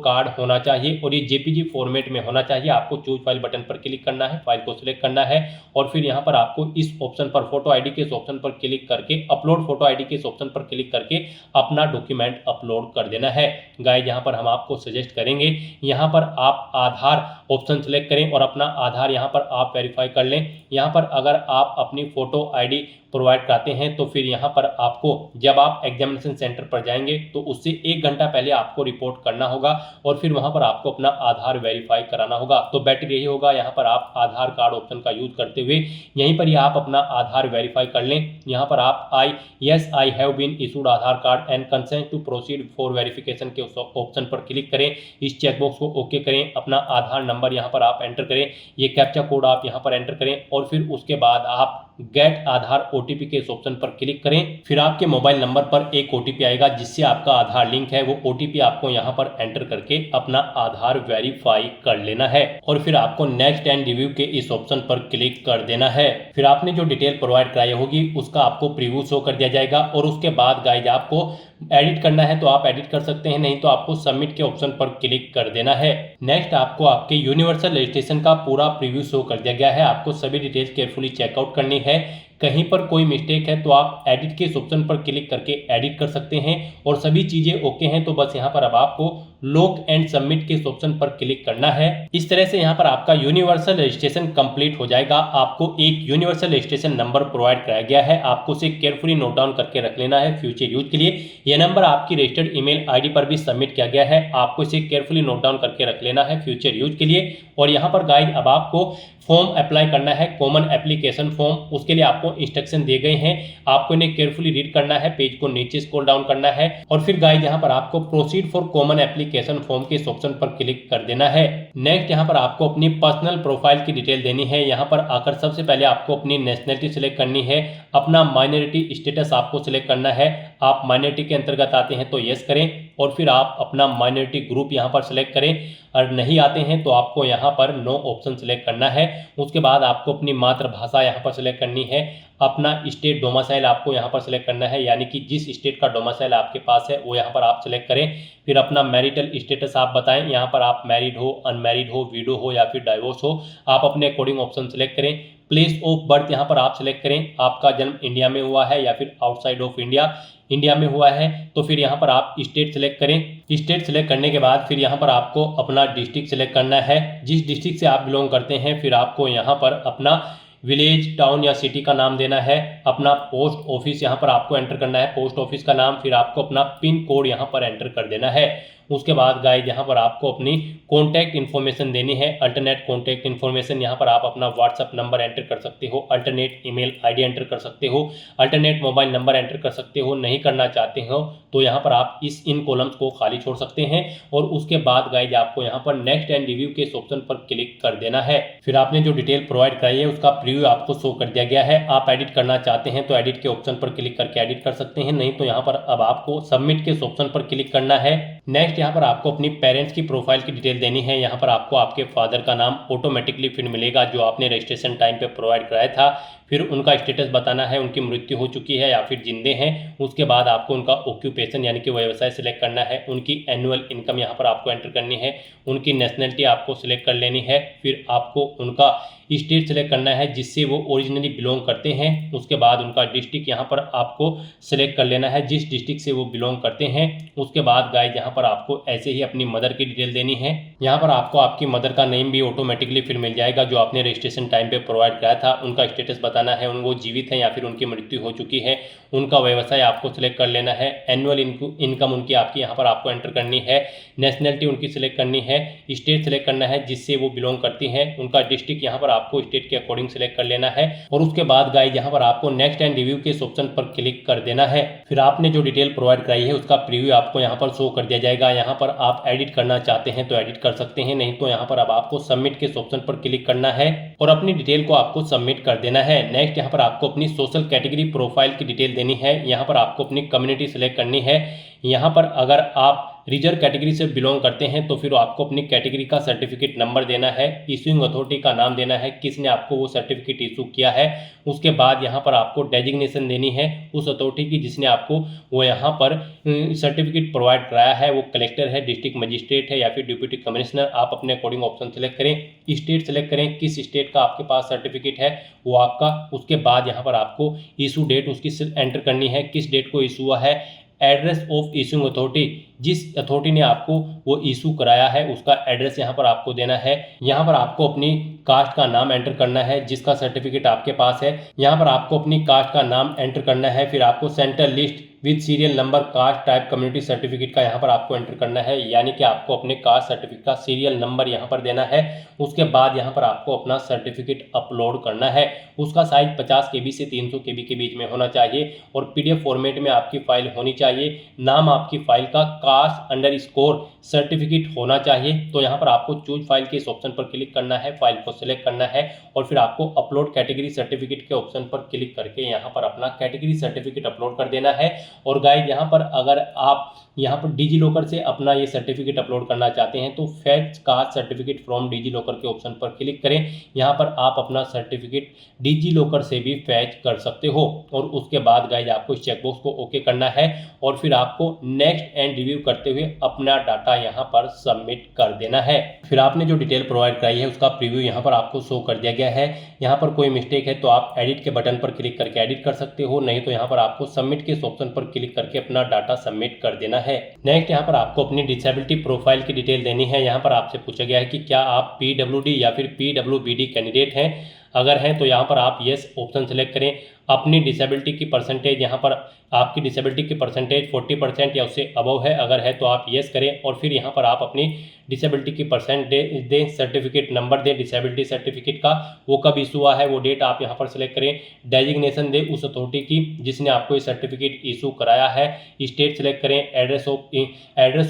कार्ड होना चाहिए और ये JPG फॉर्मेट में होना चाहिए। आपको चूज फाइल बटन पर क्लिक करना है, फाइल को सिलेक्ट करना है और फिर यहाँ पर आपको इस ऑप्शन पर फोटो आईडी के ऑप्शन पर क्लिक करके अपलोड फोटो आईडी के ऑप्शन पर क्लिक करके अपना डॉक्यूमेंट अपलोड कर देना है। गाइस यहाँ पर हम आपको सजेस्ट करेंगे यहाँ पर आप आधार ऑप्शन सेलेक्ट करें और अपना आधार यहाँ पर आप वेरीफाई कर लें। यहाँ पर अगर आप अपनी फोटो आईडी प्रोवाइड कराते हैं तो फिर यहाँ पर आपको जब आप एग्जामिनेशन सेंटर पर जाएंगे तो उससे 1 घंटा पहले आपको रिपोर्ट करना होगा और फिर वहाँ पर आपको अपना आधार वेरीफाई कराना होगा। तो बेटर यही होगा यहाँ पर आप आधार कार्ड ऑप्शन का यूज करते हुए यहीं पर ही आप अपना आधार वेरीफाई कर लें। यहाँ पर आप I have been issued Aadhaar card and consent to proceed for verification के ऑप्शन पर क्लिक करें, इस चेकबॉक्स को ओके करें, अपना आधार नंबर यहाँ पर आप एंटर करें, ये कैप्चा कोड आप यहाँ पर एंटर करें और फिर उसके बाद आप गेट आधार OTP के इस ऑप्शन पर क्लिक करें। फिर आपके मोबाइल नंबर पर एक OTP आएगा जिससे आपका आधार लिंक है, वो OTP आपको यहाँ पर एंटर करके अपना आधार वेरीफाई कर लेना है और फिर आपको नेक्स्ट एंड रिव्यू के इस ऑप्शन पर क्लिक कर देना है। फिर आपने जो डिटेल प्रोवाइड कराई होगी उसका आपको प्रीव्यू शो कर दिया जाएगा और उसके बाद गाइज आपको एडिट करना है तो आप एडिट कर सकते हैं, नहीं तो आपको सबमिट के ऑप्शन पर क्लिक कर देना है। नेक्स्ट आपको आपके यूनिवर्सल रजिस्ट्रेशन का पूरा प्रीव्यू शो कर दिया गया है। आपको सभी डिटेल्स केयरफुली चेकआउट करनी है। कहीं पर कोई मिस्टेक है तो आप एडिट के ऑप्शन पर क्लिक करके एडिट कर सकते हैं और सभी चीजें ओके हैं तो बस यहाँ पर अब आपको लॉक एंड सबमिट के ऑप्शन पर क्लिक करना है। इस तरह से यहाँ पर आपका यूनिवर्सल रजिस्ट्रेशन कंप्लीट हो जाएगा। आपको एक यूनिवर्सल रजिस्ट्रेशन नंबर प्रोवाइड कराया गया है, आपको उसे केयरफुली नोट डाउन करके रख लेना है फ्यूचर यूज के लिए। यह नंबर आपकी रजिस्टर्ड ईमेल आईडी पर भी सबमिट किया गया है, आपको इसे केयरफुली नोट डाउन करके रख लेना है फ्यूचर यूज के लिए। और यहाँ पर गाइड अब आपको फॉर्म अप्लाई करना है, कॉमन एप्लीकेशन फॉर्म, उसके लिए आपको इंस्ट्रक्शन दिए गए हैं, आपको इन्हें केयरफुली रीड करना है, पेज को नीचे स्क्रॉल डाउन करना है और फिर गाइड यहाँ पर आपको proceed for common application form के इस ऑप्शन पर क्लिक कर देना है। नेक्स्ट यहाँ पर आपको अपनी पर्सनल प्रोफाइल की डिटेल देनी है। यहाँ पर आकर सबसे पहले आपको अपनी नेशनलिटी सिलेक्ट करनी है, अपना माइनॉरिटी स्टेटस आपको सिलेक्ट करना है। आप माइनॉरिटी के अंतर्गत आते हैं तो यस करें और फिर आप अपना माइनॉरिटी ग्रुप यहाँ पर सिलेक्ट करें, और नहीं आते हैं तो आपको यहाँ पर नो ऑप्शन सिलेक्ट करना है। उसके बाद आपको अपनी मातृभाषा यहाँ पर सिलेक्ट करनी है, अपना स्टेट डोमिसाइल आपको यहाँ पर सिलेक्ट करना है, यानी कि जिस स्टेट का डोमिसाइल आपके पास है वो यहाँ पर आप सिलेक्ट करें। फिर अपना मैरिटल स्टेटस आप बताएं, यहाँ पर आप मैरिड हो, अनमैरिड हो, विडो हो या फिर डाइवोर्स हो, आप अपने अकॉर्डिंग ऑप्शन सिलेक्ट करें। प्लेस ऑफ बर्थ यहाँ पर आप सिलेक्ट करें, आपका जन्म इंडिया में हुआ है या फिर आउटसाइड ऑफ इंडिया में हुआ है। तो फिर यहाँ पर आप स्टेट सेलेक्ट करें। स्टेट सेलेक्ट करने के बाद फिर यहाँ पर आपको अपना डिस्ट्रिक्ट सेलेक्ट करना है, जिस डिस्ट्रिक्ट से आप बिलोंग करते हैं। फिर आपको यहाँ पर अपना विलेज, टाउन या सिटी का नाम देना है। अपना पोस्ट ऑफिस यहाँ पर आपको एंटर करना है, पोस्ट ऑफिस का नाम। फिर आपको अपना पिन कोड यहाँ पर एंटर कर देना है। उसके बाद गाइस यहाँ पर आपको अपनी कॉन्टैक्ट इन्फॉर्मेशन देनी है, अल्टरनेट कॉन्टैक्ट इन्फॉर्मेशन। यहाँ पर आप अपना व्हाट्सअप नंबर एंटर कर सकते हो, अल्टरनेट ईमेल आईडी एंटर कर सकते हो, अल्टरनेट मोबाइल नंबर एंटर कर सकते हो। नहीं करना चाहते हो तो यहाँ पर आप इन कॉलम्स को खाली छोड़ सकते हैं। और उसके बाद गाइस आपको यहाँ पर नेक्स्ट एंड रिव्यू के इस ऑप्शन पर क्लिक कर देना है। फिर आपने जो डिटेल प्रोवाइड कराई है उसका प्रीव्यू आपको शो कर दिया गया है। आप एडिट करना चाहते हैं तो एडिट के ऑप्शन पर क्लिक करके एडिट कर सकते हैं, नहीं तो यहाँ पर अब आपको सबमिट के इस ऑप्शन पर क्लिक करना है। नेक्स्ट यहाँ पर आपको अपनी पेरेंट्स की प्रोफाइल की डिटेल देनी है। यहाँ पर आपको आपके फादर का नाम ऑटोमेटिकली फिर मिलेगा जो आपने रजिस्ट्रेशन टाइम पे प्रोवाइड कराया था। फिर उनका स्टेटस बताना है, उनकी मृत्यु हो चुकी है या फिर जिंदे हैं। उसके बाद आपको उनका ऑक्यूपेशन यानी कि व्यवसाय सिलेक्ट करना है। उनकी एनुअल इनकम यहाँ पर आपको एंटर करनी है। उनकी नेशनलिटी आपको सिलेक्ट कर लेनी है। फिर आपको उनका स्टेट सेलेक्ट करना है जिससे वो ओरिजिनली बिलोंग करते हैं। उसके बाद उनका डिस्ट्रिक्ट यहाँ पर आपको सिलेक्ट कर लेना है, जिस डिस्ट्रिक्ट से वो बिलोंग करते हैं। उसके बाद गाइस यहाँ पर आपको ऐसे ही अपनी मदर की डिटेल देनी है। यहाँ पर आपको आपकी मदर का नेम भी ऑटोमेटिकली फिर मिल जाएगा जो आपने रजिस्ट्रेशन टाइम पे प्रोवाइड कराया था। उनका स्टेटस बताना है, वो जीवित हैं या फिर उनकी मृत्यु हो चुकी है। उनका व्यवसाय आपको सिलेक्ट कर लेना है। एनुअल इनकम उनकी आपकी यहाँ पर आपको एंटर करनी है। नेशनलिटी उनकी सिलेक्ट करनी है। स्टेट सिलेक्ट करना है जिससे वो बिलोंग करती हैं। उनका डिस्ट्रिक्ट यहाँ पर आपको स्टेट के अकॉर्डिंग सिलेक्ट कर लेना है। और उसके बाद गाइस यहाँ पर आपको नेक्स्ट एंड रिव्यू के इस ऑप्शन पर क्लिक कर देना है। फिर आपने जो डिटेल प्रोवाइड कराई है उसका प्रीव्यू आपको यहाँ पर शो कर दिया जाएगा। यहाँ पर आप एडिट करना चाहते हैं तो एडिट कर सकते हैं, नहीं तो यहाँ पर अब आपको सबमिट के इस ऑप्शन पर क्लिक करना है और अपनी डिटेल को आपको सबमिट कर देना है। नेक्स्ट यहाँ पर आपको अपनी सोशल कैटेगरी प्रोफाइल की डिटेल देनी है। यहाँ पर आपको अपनी कम्युनिटी सिलेक्ट करनी है। यहाँ पर अगर आप रिजर्व कैटेगरी से बिलोंग करते हैं तो फिर आपको अपनी कैटेगरी का सर्टिफिकेट नंबर देना है। इशूइंग अथॉरिटी का नाम देना है, किसने आपको वो सर्टिफिकेट इशू किया है। उसके बाद यहाँ पर आपको डेजिग्नेशन देनी है उस अथॉरिटी की जिसने आपको वो यहाँ पर सर्टिफिकेट प्रोवाइड कराया है। वो कलेक्टर है, डिस्ट्रिक्ट मजिस्ट्रेट है या फिर डिप्यूटी कमिश्नर। आप अपने अकॉर्डिंग ऑप्शन सेलेक्ट करें। स्टेट सेलेक्ट करें, किस स्टेट का आपके पास सर्टिफिकेट है वो आपका। उसके बाद यहाँ पर आपको इशू डेट उसकी एंटर करनी है, किस डेट को इशू हुआ है। एड्रेस ऑफ इशूइंग अथॉरिटी, जिस अथॉरिटी ने आपको वो इशू कराया है उसका एड्रेस यहाँ पर आपको देना है। यहाँ पर आपको अपनी कास्ट का नाम एंटर करना है जिसका सर्टिफिकेट आपके पास है। यहाँ पर आपको अपनी कास्ट का नाम एंटर करना है। फिर आपको central list with serial number caste type community certificate का यहाँ पर आपको एंटर करना है, यानी कि आपको अपने कास्ट सर्टिफिकेट का सीरियल नंबर यहाँ पर देना है। उसके बाद यहाँ पर आपको अपना सर्टिफिकेट अपलोड करना है। उसका साइज 50 KB से 300 KB के बीच में होना चाहिए और PDF फॉर्मेट में आपकी फाइल होनी चाहिए। नाम आपकी फाइल का कास्ट_सर्टिफिकेट होना चाहिए। तो यहाँ पर आपको चूज फाइल के इस ऑप्शन पर क्लिक करना है, फाइल को सिलेक्ट करना है और फिर आपको अपलोड कैटेगरी सर्टिफिकेट के ऑप्शन पर क्लिक करके यहाँ पर अपना कैटेगरी सर्टिफिकेट अपलोड कर देना है। और गाइस यहाँ पर अगर आप यहाँ पर डिजी लॉकर से अपना ये सर्टिफिकेट अपलोड करना चाहते हैं तो fetch caste certificate from DigiLocker के ऑप्शन पर क्लिक करें। यहाँ पर आप अपना सर्टिफिकेट डिजी लॉकर से भी फैच कर सकते हो। और उसके बाद गाइस आपको इस चेकबॉक्स को ओके करना है और फिर आपको नेक्स्ट एंड रिव्यू करते हुए अपना डाटा यहाँ पर सबमिट कर देना है। फिर आपने जो डिटेल प्रोवाइड कराई है उसका प्रीव्यू यहाँ पर आपको शो कर दिया गया है। यहाँ पर कोई मिस्टेक है तो आप एडिट के बटन पर क्लिक करके एडिट कर सकते हो, नहीं तो यहाँ पर आपको सबमिट के इस ऑप्शन पर क्लिक करके अपना डाटा सबमिट कर देना है। नेक्स्ट यहाँ पर आपको अपनी डिसेबिलिटी प्रोफाइल की डिटेल देनी है। यहाँ पर आपसे पूछा गया है कि क्या आप PWD या फिर PWBD कैंडिडेट हैं। अगर हैं तो यहाँ पर आप येस ऑप्शन सेलेक्ट करें। अपनी डिसेबिलिटी की परसेंटेज, यहाँ पर आपकी डिसेबिलिटी की परसेंटेज 40% या उससे अबव है, अगर है तो आप येस करें और फिर यहाँ पर आप अपनी डिसेबिलिटी की परसेंटेज दें, सर्टिफिकेट नंबर दें डिसेबिलिटी सर्टिफिकेट का, वो कब इशू हुआ है वो डेट आप यहाँ पर सिलेक्ट करें। डेजिग्नेशन दें उस अथॉरिटी की जिसने आपको ये सर्टिफिकेट इशू कराया है। स्टेट सेलेक्ट करें। एड्रेस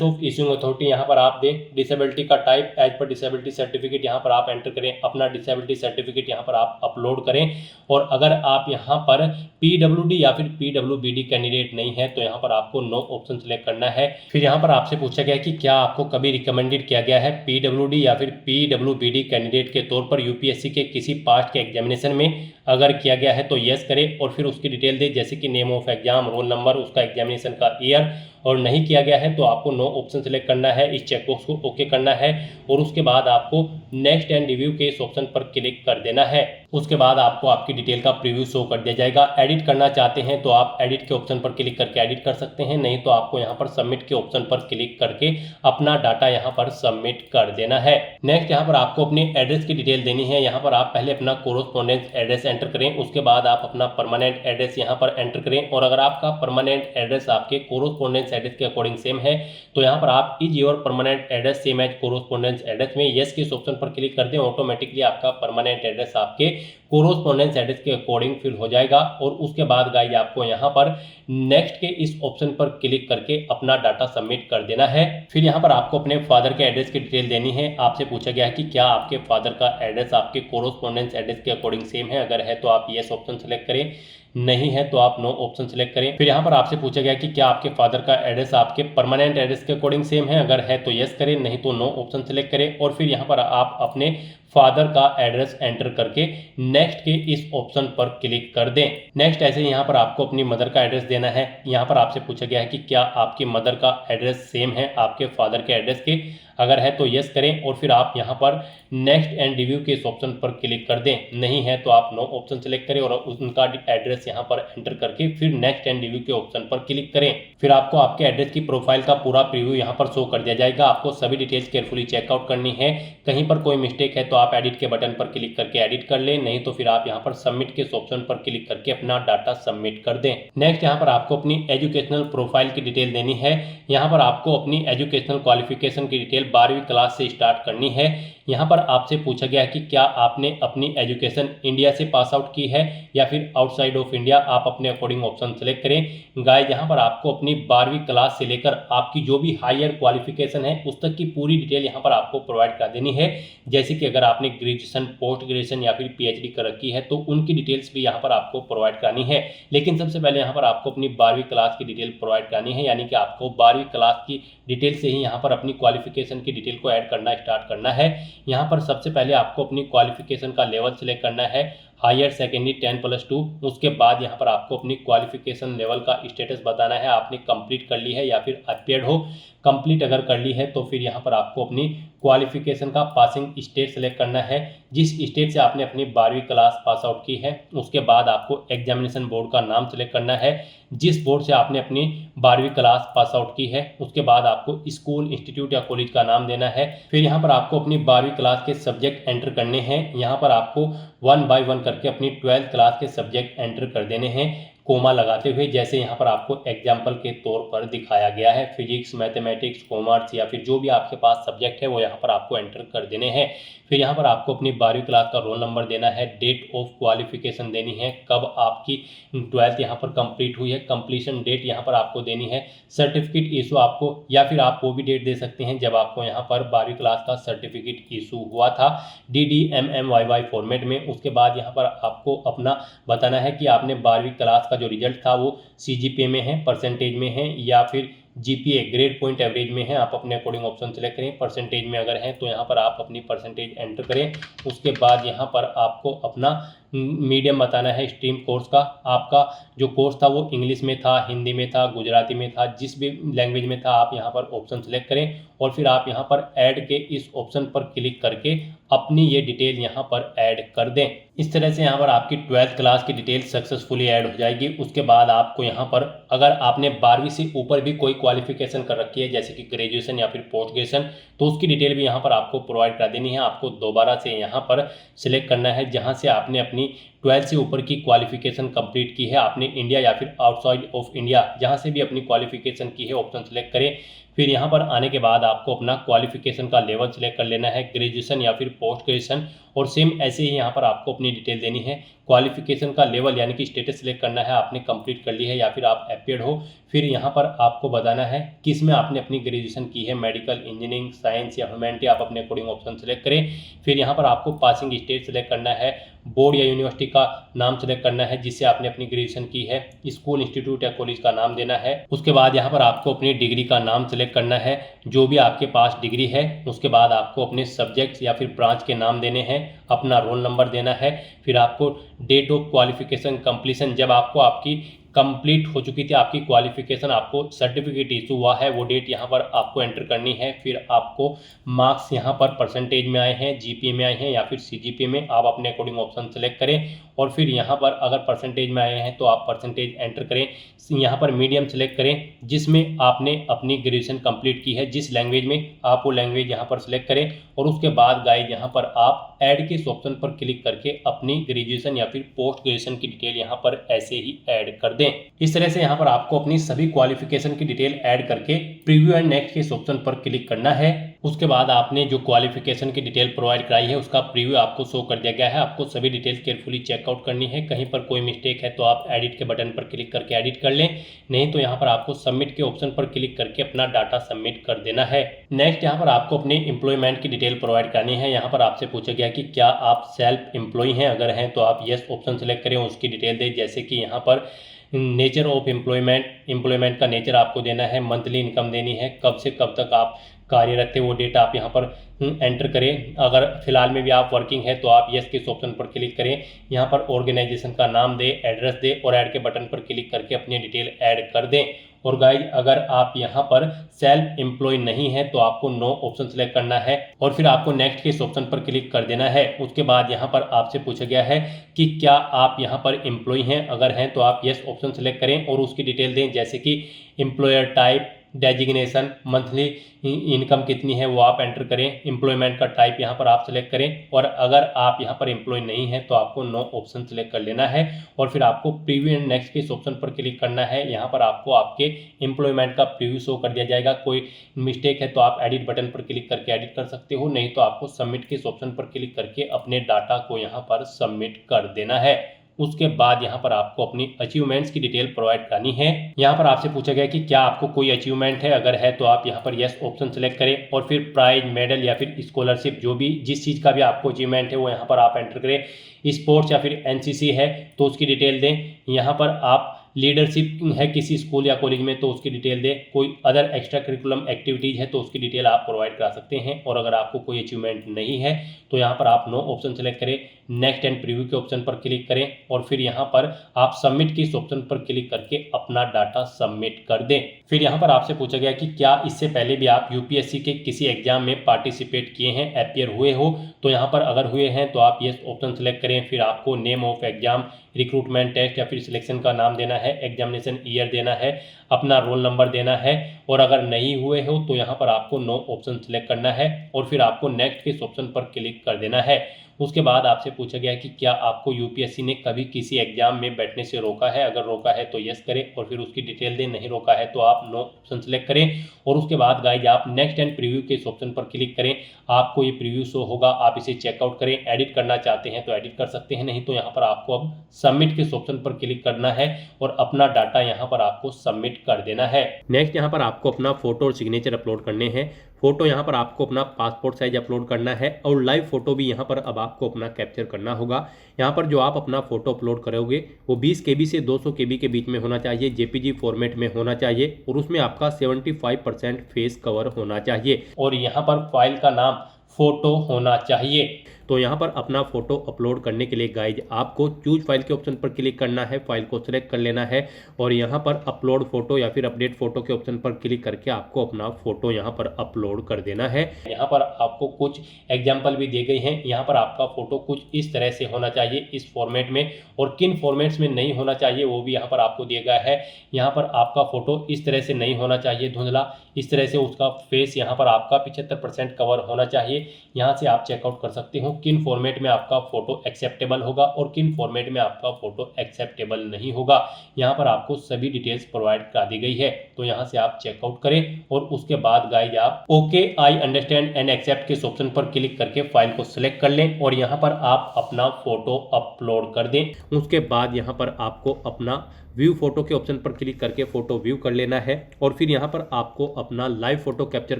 ऑफ इशूइंग अथॉरिटी यहाँ पर आप दें। डिसेबिलिटी का type as per disability certificate यहाँ पर आप एंटर करें। अपना डिसेबिलिटी सर्टिफिकेट यहाँ पर आप अपलोड करें। और अगर आप यहाँ पर PWD या फिर PWBD कैंडिडेट नहीं है तो यहाँ पर आपको नो ऑप्शन सेलेक्ट करना है। फिर यहाँ पर आपसे पूछा गया है कि क्या आपको कभी रिकमेंडेड किया गया है PWD या फिर PWBD कैंडिडेट के तौर पर UPSC के किसी पास्ट के एग्जामिनेशन में। अगर किया गया है तो यस करें और फिर उसकी डिटेल दे, जैसे कि name of exam, roll number, उसका एग्जामिनेशन का ईयर और नहीं किया गया है तो आपको नो ऑप्शन सेलेक्ट करना है, इस चेकबॉक्स को ओके करना है और उसके बाद आपको नेक्स्ट एंड रिव्यू के इस ऑप्शन पर क्लिक कर देना है। उसके बाद आपको आपकी डिटेल का प्रीव्यू शो कर दिया जाएगा। एडिट करना चाहते हैं तो आप एडिट के ऑप्शन पर क्लिक करके एडिट कर सकते हैं, नहीं तो आपको यहाँ पर सबमिट के ऑप्शन पर क्लिक करके अपना डाटा यहाँ पर सबमिट कर देना है। नेक्स्ट यहाँ पर आपको अपनी एड्रेस की डिटेल देनी है। यहाँ पर आप पहले अपना कोरोस्पोंडेंस एड्रेस एंटर करें, उसके बाद आप अपना परमानेंट एड्रेस यहाँ पर एंटर करें और अगर आपका परमानेंट एड्रेस आपके कोरोस्पोंडेंस एड्रेस के अकॉर्डिंग सेम है तो यहाँ पर आप is your permanent address same as correspondence address में यस के इस ऑप्शन पर क्लिक कर दें। ऑटोमेटिकली आपका परमानेंट एड्रेस आपके कोरोस्पोंडेंस एड्रेस के अकॉर्डिंग फिल हो जाएगा और उसके बाद गाइस आपको यहाँ पर नेक्स्ट के इस ऑप्शन पर क्लिक करके अपना डाटा सबमिट कर देना है। फिर यहाँ पर आपको अपने फादर के एड्रेस की डिटेल देनी है। आपसे पूछा गया है कि क्या आपके फादर का एड्रेस आपके कोरोस्पोंडेंस एड्रेस के अकॉर्डिंग सेम है, अगर है तो आप यस ऑप्शन सेलेक्ट करें, नहीं है तो आप नो ऑप्शन सेलेक्ट करें। फिर यहाँ पर आपसे पूछा गया कि क्या आपके फादर का एड्रेस आपके परमानेंट एड्रेस के अकॉर्डिंग सेम है, अगर है तो यस करें, नहीं तो नो ऑप्शन सेलेक्ट करें और फिर यहाँ पर आप अपने फादर का एड्रेस एंटर करके नेक्स्ट के इस ऑप्शन पर क्लिक कर दें। नेक्स्ट ऐसे ही यहाँ पर आपको अपनी मदर का एड्रेस देना है। यहाँ पर आपसे पूछा गया है कि क्या आपकी मदर का एड्रेस सेम है आपके फादर के एड्रेस के, अगर है तो यस करें और फिर आप यहाँ पर नेक्स्ट एंड रिव्यू के इस ऑप्शन पर क्लिक कर दें, नहीं है तो आप नो ऑप्शन सेलेक्ट करें और उनका एड्रेस यहाँ पर एंटर करके फिर नेक्स्ट एंड रिव्यू के ऑप्शन पर क्लिक करें। फिर आपको आपके एड्रेस की प्रोफाइल का पूरा प्रीव्यू यहाँ पर शो कर दिया जाएगा। आपको सभी डिटेल्स केयरफुली चेकआउट करनी है, कहीं पर कोई मिस्टेक है तो आप एडिट के बटन पर क्लिक करके एडिट कर लें, नहीं तो फिर आप यहाँ पर सबमिट के इस ऑप्शन पर क्लिक करके अपना डाटा सबमिट कर दें। नेक्स्ट यहाँ पर आपको अपनी एजुकेशनल प्रोफाइल की डिटेल देनी है। यहाँ पर आपको अपनी एजुकेशनल क्वालिफिकेशन की डिटेल 12वीं क्लास से स्टार्ट करनी है। यहाँ पर आपसे पूछा गया है कि क्या आपने अपनी एजुकेशन इंडिया से पास आउट की है या फिर आउटसाइड ऑफ इंडिया, आप अपने अकॉर्डिंग ऑप्शन सेलेक्ट करें। गाइस यहाँ पर आपको अपनी 12वीं क्लास से लेकर आपकी जो भी हायर क्वालिफिकेशन है उस तक की पूरी डिटेल यहाँ पर आपको प्रोवाइड कर देनी है। जैसे कि अगर आपने ग्रेजुएशन, पोस्ट ग्रेजुएशन या फिर पीएचडी कर रखी है तो उनकी डिटेल्स भी यहाँ पर आपको प्रोवाइड करानी है। लेकिन सबसे पहले यहाँ पर आपको अपनी 12वीं क्लास की डिटेल प्रोवाइड करानी है, यानी कि आपको 12वीं क्लास की डिटेल से ही यहाँ पर अपनी क्वालिफिकेशन की डिटेल को ऐड करना स्टार्ट करना है। यहाँ पर सबसे पहले आपको अपनी क्वालिफिकेशन का लेवल सेलेक्ट करना है, हायर सेकेंडरी 10+2। उसके बाद यहाँ पर आपको अपनी क्वालिफिकेशन लेवल का स्टेटस बताना है, आपने कंप्लीट कर ली है या फिर अपियर्ड हो। कंप्लीट अगर कर ली है तो फिर यहाँ पर आपको अपनी क्वालिफिकेशन का पासिंग स्टेट सेलेक्ट करना है, जिस स्टेट से आपने अपनी 12वीं क्लास पास आउट की है। उसके बाद आपको एग्जामिनेशन बोर्ड का नाम सेलेक्ट करना है, जिस बोर्ड से आपने अपनी 12वीं क्लास पास आउट की है। उसके बाद आपको स्कूल, इंस्टीट्यूट या कॉलेज का नाम देना है। फिर यहाँ पर आपको अपनी 12वीं क्लास के सब्जेक्ट एंटर करने हैं। यहाँ पर आपको 1 बाय 1 करके अपनी 12th क्लास के सब्जेक्ट एंटर कर देने हैं, कोमा लगाते हुए, जैसे यहाँ पर आपको एग्जाम्पल के तौर पर दिखाया गया है। फिजिक्स, मैथमेटिक्स, कॉमर्स या फिर जो भी आपके पास सब्जेक्ट है वो यहाँ पर आपको एंटर कर देने हैं। फिर यहाँ पर आपको अपनी 12वीं क्लास का रोल नंबर देना है, डेट ऑफ क्वालिफिकेशन देनी है, कब आपकी 12th यहाँ पर कंप्लीट हुई है, कंप्लीशन डेट यहाँ पर आपको देनी है, सर्टिफिकेट इशू आपको, या फिर आप वो भी डेट दे सकते हैं जब आपको यहाँ पर 12वीं क्लास का सर्टिफिकेट इशू हुआ था DDMMYY फॉर्मेट में। उसके बाद यहाँ पर आपको अपना बताना है कि आपने 12वीं क्लास का जो रिजल्ट था वो CGPA में है, परसेंटेज में है या फिर GPA ग्रेड पॉइंट एवरेज में है। आप अपने अकॉर्डिंग ऑप्शन सेलेक्ट करें। परसेंटेज में अगर है तो यहाँ पर आप अपनी परसेंटेज एंटर करें। उसके बाद यहाँ पर आपको अपना मीडियम बताना है स्ट्रीम कोर्स का। आपका जो कोर्स था वो इंग्लिश में था, हिंदी में था, गुजराती में था, जिस भी लैंग्वेज में था आप यहाँ पर ऑप्शन सेलेक्ट करें और फिर आप यहाँ पर ऐड के इस ऑप्शन पर क्लिक करके अपनी ये डिटेल यहाँ पर ऐड कर दें। इस तरह से यहाँ पर आपकी 12th क्लास की डिटेल सक्सेसफुली ऐड हो जाएगी। उसके बाद आपको यहाँ पर अगर आपने 12वीं से ऊपर भी कोई क्वालिफिकेशन कर रखी है जैसे कि ग्रेजुएशन या फिर पोस्ट ग्रेजुएशन, तो उसकी डिटेल भी यहाँ पर आपको प्रोवाइड करा देनी है। आपको दोबारा से यहाँ पर सिलेक्ट करना है जहाँ से आपने अपनी 12th से ऊपर की क्वालिफिकेशन कंप्लीट की है, आपने इंडिया या फिर आउटसाइड ऑफ इंडिया जहाँ से भी अपनी क्वालिफिकेशन की है ऑप्शन सेलेक्ट करें। फिर यहाँ पर आने के बाद आपको अपना क्वालिफिकेशन का लेवल सेलेक्ट कर लेना है, ग्रेजुएशन या फिर पोस्ट ग्रेजुएशन, और सेम ऐसे ही यहाँ पर आपको अपनी डिटेल देनी है। क्वालिफिकेशन का लेवल यानी कि स्टेटस सेलेक्ट करना है, आपने कंप्लीट कर ली है या फिर आप अपियर्ड हो। फिर यहाँ पर आपको बताना है किस में आपने अपनी ग्रेजुएशन की है, मेडिकल, इंजीनियरिंग, साइंस या ह्यूमैनिटी, आप अपने अकॉर्डिंग ऑप्शन सेलेक्ट करें। फिर यहाँ पर आपको पासिंग स्टेट सेलेक्ट करना है, बोर्ड या यूनिवर्सिटी का नाम सेलेक्ट करना है जिससे आपने अपनी ग्रेजुएशन की है, स्कूल, इंस्टीट्यूट या कॉलेज का नाम देना है। उसके बाद यहाँ पर आपको अपनी डिग्री का नाम सेलेक्ट करना है, जो भी आपके पास डिग्री है। उसके बाद आपको अपने सब्जेक्ट्स या फिर ब्रांच के नाम देने हैं, अपना रोल नंबर देना है। फिर आपको डेट ऑफ क्वालिफिकेशन कंप्लीशन, जब आपको आपकी कंप्लीट हो चुकी थी, आपकी क्वालिफिकेशन, आपको सर्टिफिकेट इशू हुआ है, वो डेट यहाँ पर आपको एंटर करनी है। फिर आपको मार्क्स यहाँ पर परसेंटेज में आए हैं, जीपीए में आए हैं या फिर सीजीपीए में, आप अपने अकॉर्डिंग ऑप्शन सेलेक्ट करें। और फिर यहाँ पर अगर परसेंटेज में आए हैं तो आप परसेंटेज एंटर करें। यहाँ पर मीडियम सेलेक्ट करें जिसमें आपने अपनी ग्रेजुएशन कंप्लीट की है, जिस लैंग्वेज में, आप वो लैंग्वेज यहाँ पर सेलेक्ट करें। और उसके बाद गाइस यहाँ पर आप ऐड के ऑप्शन पर क्लिक करके अपनी ग्रेजुएशन या फिर पोस्ट ग्रेजुएशन की डिटेल यहाँ पर ऐसे ही ऐड कर दें। इस तरह से यहाँ पर आपको अपनी सभी क्वालिफिकेशन की डिटेल ऐड करके प्रीव्यू एंड नेक्स्ट के ऑप्शन पर क्लिक करना है। उसके बाद आपने जो क्वालिफिकेशन की डिटेल प्रोवाइड कराई है उसका प्रीव्यू आपको शो कर दिया गया है। आपको सभी डिटेल्स केयरफुली चेकआउट करनी है। कहीं पर कोई मिस्टेक है तो आप एडिट के बटन पर क्लिक करके एडिट कर लें, नहीं तो यहाँ पर आपको सबमिट के ऑप्शन पर क्लिक करके अपना डाटा सबमिट कर देना है। नेक्स्ट यहाँ पर आपको अपने एम्प्लॉयमेंट की डिटेल प्रोवाइड करनी है। यहाँ पर आपसे पूछा गया कि क्या आप सेल्फ एम्प्लॉय हैं, अगर हैं तो आप यस ऑप्शन सेलेक्ट करें, उसकी डिटेल दें। जैसे कि यहाँ पर नेचर ऑफ एम्प्लॉयमेंट का नेचर आपको देना है, मंथली इनकम देनी है, कब से कब तक आप कार्यरत थे वो डेट आप यहाँ पर एंटर करें। अगर फिलहाल में भी आप वर्किंग है तो आप यस के ऑप्शन पर क्लिक करें। यहाँ पर ऑर्गेनाइजेशन का नाम दें, एड्रेस दें और ऐड के बटन पर क्लिक करके अपनी डिटेल ऐड कर दें। और गाइज अगर आप यहाँ पर सेल्फ एम्प्लॉय नहीं है तो आपको नो ऑप्शन सेलेक्ट करना है और फिर आपको नेक्स्ट के इस ऑप्शन पर क्लिक कर देना है। उसके बाद यहाँ पर आपसे पूछा गया है कि क्या आप यहाँ पर एम्प्लॉय हैं, अगर हैं तो आप यस ऑप्शन सेलेक्ट करें और उसकी डिटेल दें। जैसे कि employer type, designation, monthly income कितनी है वो आप एंटर करें, एम्प्लॉयमेंट का टाइप यहाँ पर आप सेलेक्ट करें। और अगर आप यहाँ पर एम्प्लॉय नहीं है तो आपको नो ऑप्शन सेलेक्ट कर लेना है और फिर आपको प्रीव्यू एंड नेक्स्ट के इस ऑप्शन पर क्लिक करना है। यहाँ पर आपको आपके एम्प्लॉयमेंट का प्रीव्यू शो कर दिया जाएगा। कोई मिस्टेक है तो आप एडिट बटन पर क्लिक करके एडिट कर सकते हो, नहीं तो आपको सबमिट के इस ऑप्शन पर क्लिक करके अपने डाटा को यहाँ पर सबमिट कर देना है। उसके बाद यहाँ पर आपको अपनी अचीवमेंट्स की डिटेल प्रोवाइड करनी है। यहाँ पर आपसे पूछा गया कि क्या आपको कोई अचीवमेंट है, अगर है तो आप यहाँ पर यस ऑप्शन सेलेक्ट करें और फिर प्राइज, मेडल या फिर स्कॉलरशिप, जो भी जिस चीज़ का भी आपको अचीवमेंट है वो यहाँ पर आप एंटर करें। स्पोर्ट्स या फिर एनसीसी है तो उसकी डिटेल दें। यहाँ पर आप लीडरशिप है किसी स्कूल या कॉलेज में तो उसकी डिटेल दें। कोई अदर एक्स्ट्रा करिकुलम एक्टिविटीज़ है तो उसकी डिटेल आप प्रोवाइड करा सकते हैं। और अगर आपको कोई अचीवमेंट नहीं है तो यहाँ पर आप नो ऑप्शन सेलेक्ट करें, नेक्स्ट एंड प्रीव्यू के ऑप्शन पर क्लिक करें और फिर यहाँ पर आप सबमिट के इस ऑप्शन पर क्लिक करके अपना डाटा सबमिट कर दें। फिर यहाँ पर आपसे पूछा गया कि क्या इससे पहले भी आप यूपीएससी के किसी एग्जाम में पार्टिसिपेट किए हैं, अपीयर हुए हो, तो यहाँ पर अगर हुए हैं तो आप यस ऑप्शन सेलेक्ट करें। फिर आपको name of exam, recruitment test या फिर सिलेक्शन का नाम देना है, एग्जामिनेशन ईयर देना है, अपना रोल नंबर देना है। और अगर नहीं हुए हो तो यहाँ पर आपको नो ऑप्शन सेलेक्ट करना है और फिर आपको नेक्स्ट के इस ऑप्शन पर क्लिक कर देना है। उसके बाद आपसे पूछा गया कि क्या आपको यूपीएससी ने कभी किसी एग्जाम में बैठने से रोका है, अगर रोका है तो यस करें और फिर उसकी डिटेल दें, नहीं रोका है तो आप नो ऑप्शन सेलेक्ट करें। और उसके बाद गाइज आप नेक्स्ट एंड प्रीव्यू के इस ऑप्शन पर क्लिक करें। आपको ये प्रीव्यू शो होगा, आप इसे चेकआउट करें। एडिट करना चाहते हैं तो एडिट कर सकते हैं, नहीं तो यहाँ पर आपको अब सबमिट के इस ऑप्शन पर क्लिक करना है और अपना डाटा यहाँ पर आपको सबमिट कर देना है। नेक्स्ट यहाँ पर आपको अपना फोटो और सिग्नेचर अपलोड करने हैं। फोटो यहाँ पर आपको अपना पासपोर्ट साइज अपलोड करना है और लाइव फोटो भी यहाँ पर अब आपको अपना कैप्चर करना होगा। यहाँ पर जो आप अपना फोटो अपलोड करोगे वो 20 KB से 200 KB के बीच में होना चाहिए, जेपीजी फॉर्मेट में होना चाहिए और उसमें आपका 75% फेस कवर होना चाहिए और यहाँ पर फाइल का नाम फोटो होना चाहिए। तो यहाँ पर अपना फोटो अपलोड करने के लिए गाइज आपको चूज फाइल के ऑप्शन पर क्लिक करना है, फाइल को सिलेक्ट कर लेना है और यहाँ पर अपलोड फोटो या फिर अपडेट फोटो के ऑप्शन पर क्लिक करके आपको अपना फोटो यहाँ पर अपलोड कर देना है। यहाँ पर आपको कुछ एग्जाम्पल भी दिए गए हैं। यहाँ पर आपका फोटो कुछ इस तरह से होना चाहिए, इस फॉर्मेट में, और किन फॉर्मेट्स में नहीं होना चाहिए वो भी यहाँ पर आपको दिया गया है। यहाँ पर आपका फोटो इस तरह से नहीं होना चाहिए धुंधला, इस तरह से उसका फेस यहाँ पर आपका 75% कवर होना चाहिए। यहाँ से आप चेकआउट कर सकते हो किन फॉर्मेट में आपका फोटो एक्सेप्टेबल होगा और किन फॉर्मेट में आपका फोटो एक्सेप्टेबल नहीं होगा। यहाँ पर आपको सभी डिटेल्स प्रोवाइड करा दी गई है, तो यहाँ से आप चेकआउट करें और उसके बाद गाइज आप okay I understand and accept के ऑप्शन पर क्लिक करके फाइल को सिलेक्ट कर लें और यहाँ पर आप अपना फोटो अपलोड कर दें। उसके बाद यहाँ पर आपको अपना व्यू फोटो के ऑप्शन पर क्लिक करके फोटो व्यू कर लेना है और फिर यहाँ पर आपको अपना लाइव फोटो कैप्चर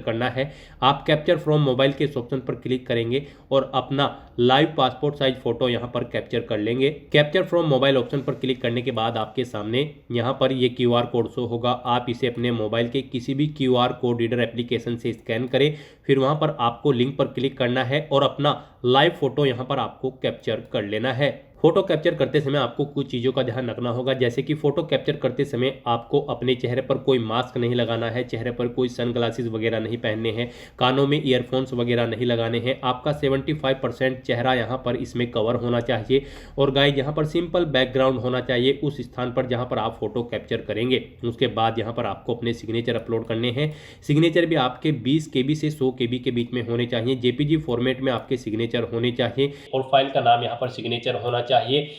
करना है। आप कैप्चर फ्रॉम मोबाइल के इस ऑप्शन पर क्लिक करेंगे और अपना लाइव पासपोर्ट साइज फोटो यहाँ पर कैप्चर कर लेंगे। कैप्चर फ्रॉम मोबाइल ऑप्शन पर क्लिक करने के बाद आपके सामने यहाँ पर ये QR कोड शो होगा। आप इसे अपने मोबाइल के किसी भी QR कोड रीडर एप्लीकेशन से स्कैन करें। फिर वहाँ पर आपको लिंक पर क्लिक करना है और अपना लाइव फोटो यहाँ पर आपको कैप्चर कर लेना है। फोटो कैप्चर करते समय आपको कुछ चीज़ों का ध्यान रखना होगा, जैसे कि फोटो कैप्चर करते समय आपको अपने चेहरे पर कोई मास्क नहीं लगाना है, चेहरे पर कोई सनग्लासेस वगैरह नहीं पहनने हैं, कानों में ईयरफोन्स वगैरह नहीं लगाने हैं। आपका 75% चेहरा यहाँ पर इसमें कवर होना चाहिए और गाइस यहाँ पर सिंपल बैकग्राउंड होना चाहिए उस स्थान पर जहाँ पर आप फोटो कैप्चर करेंगे। उसके बाद यहाँ पर आपको अपने सिग्नेचर अपलोड करने हैं। सिग्नेचर भी आपके 20 KB से 100 KB के बीच में होने चाहिए। JPG फॉर्मेट में आपके सिग्नेचर होने चाहिए और फाइल का नाम यहाँ पर सिग्नेचर होना चाहिए।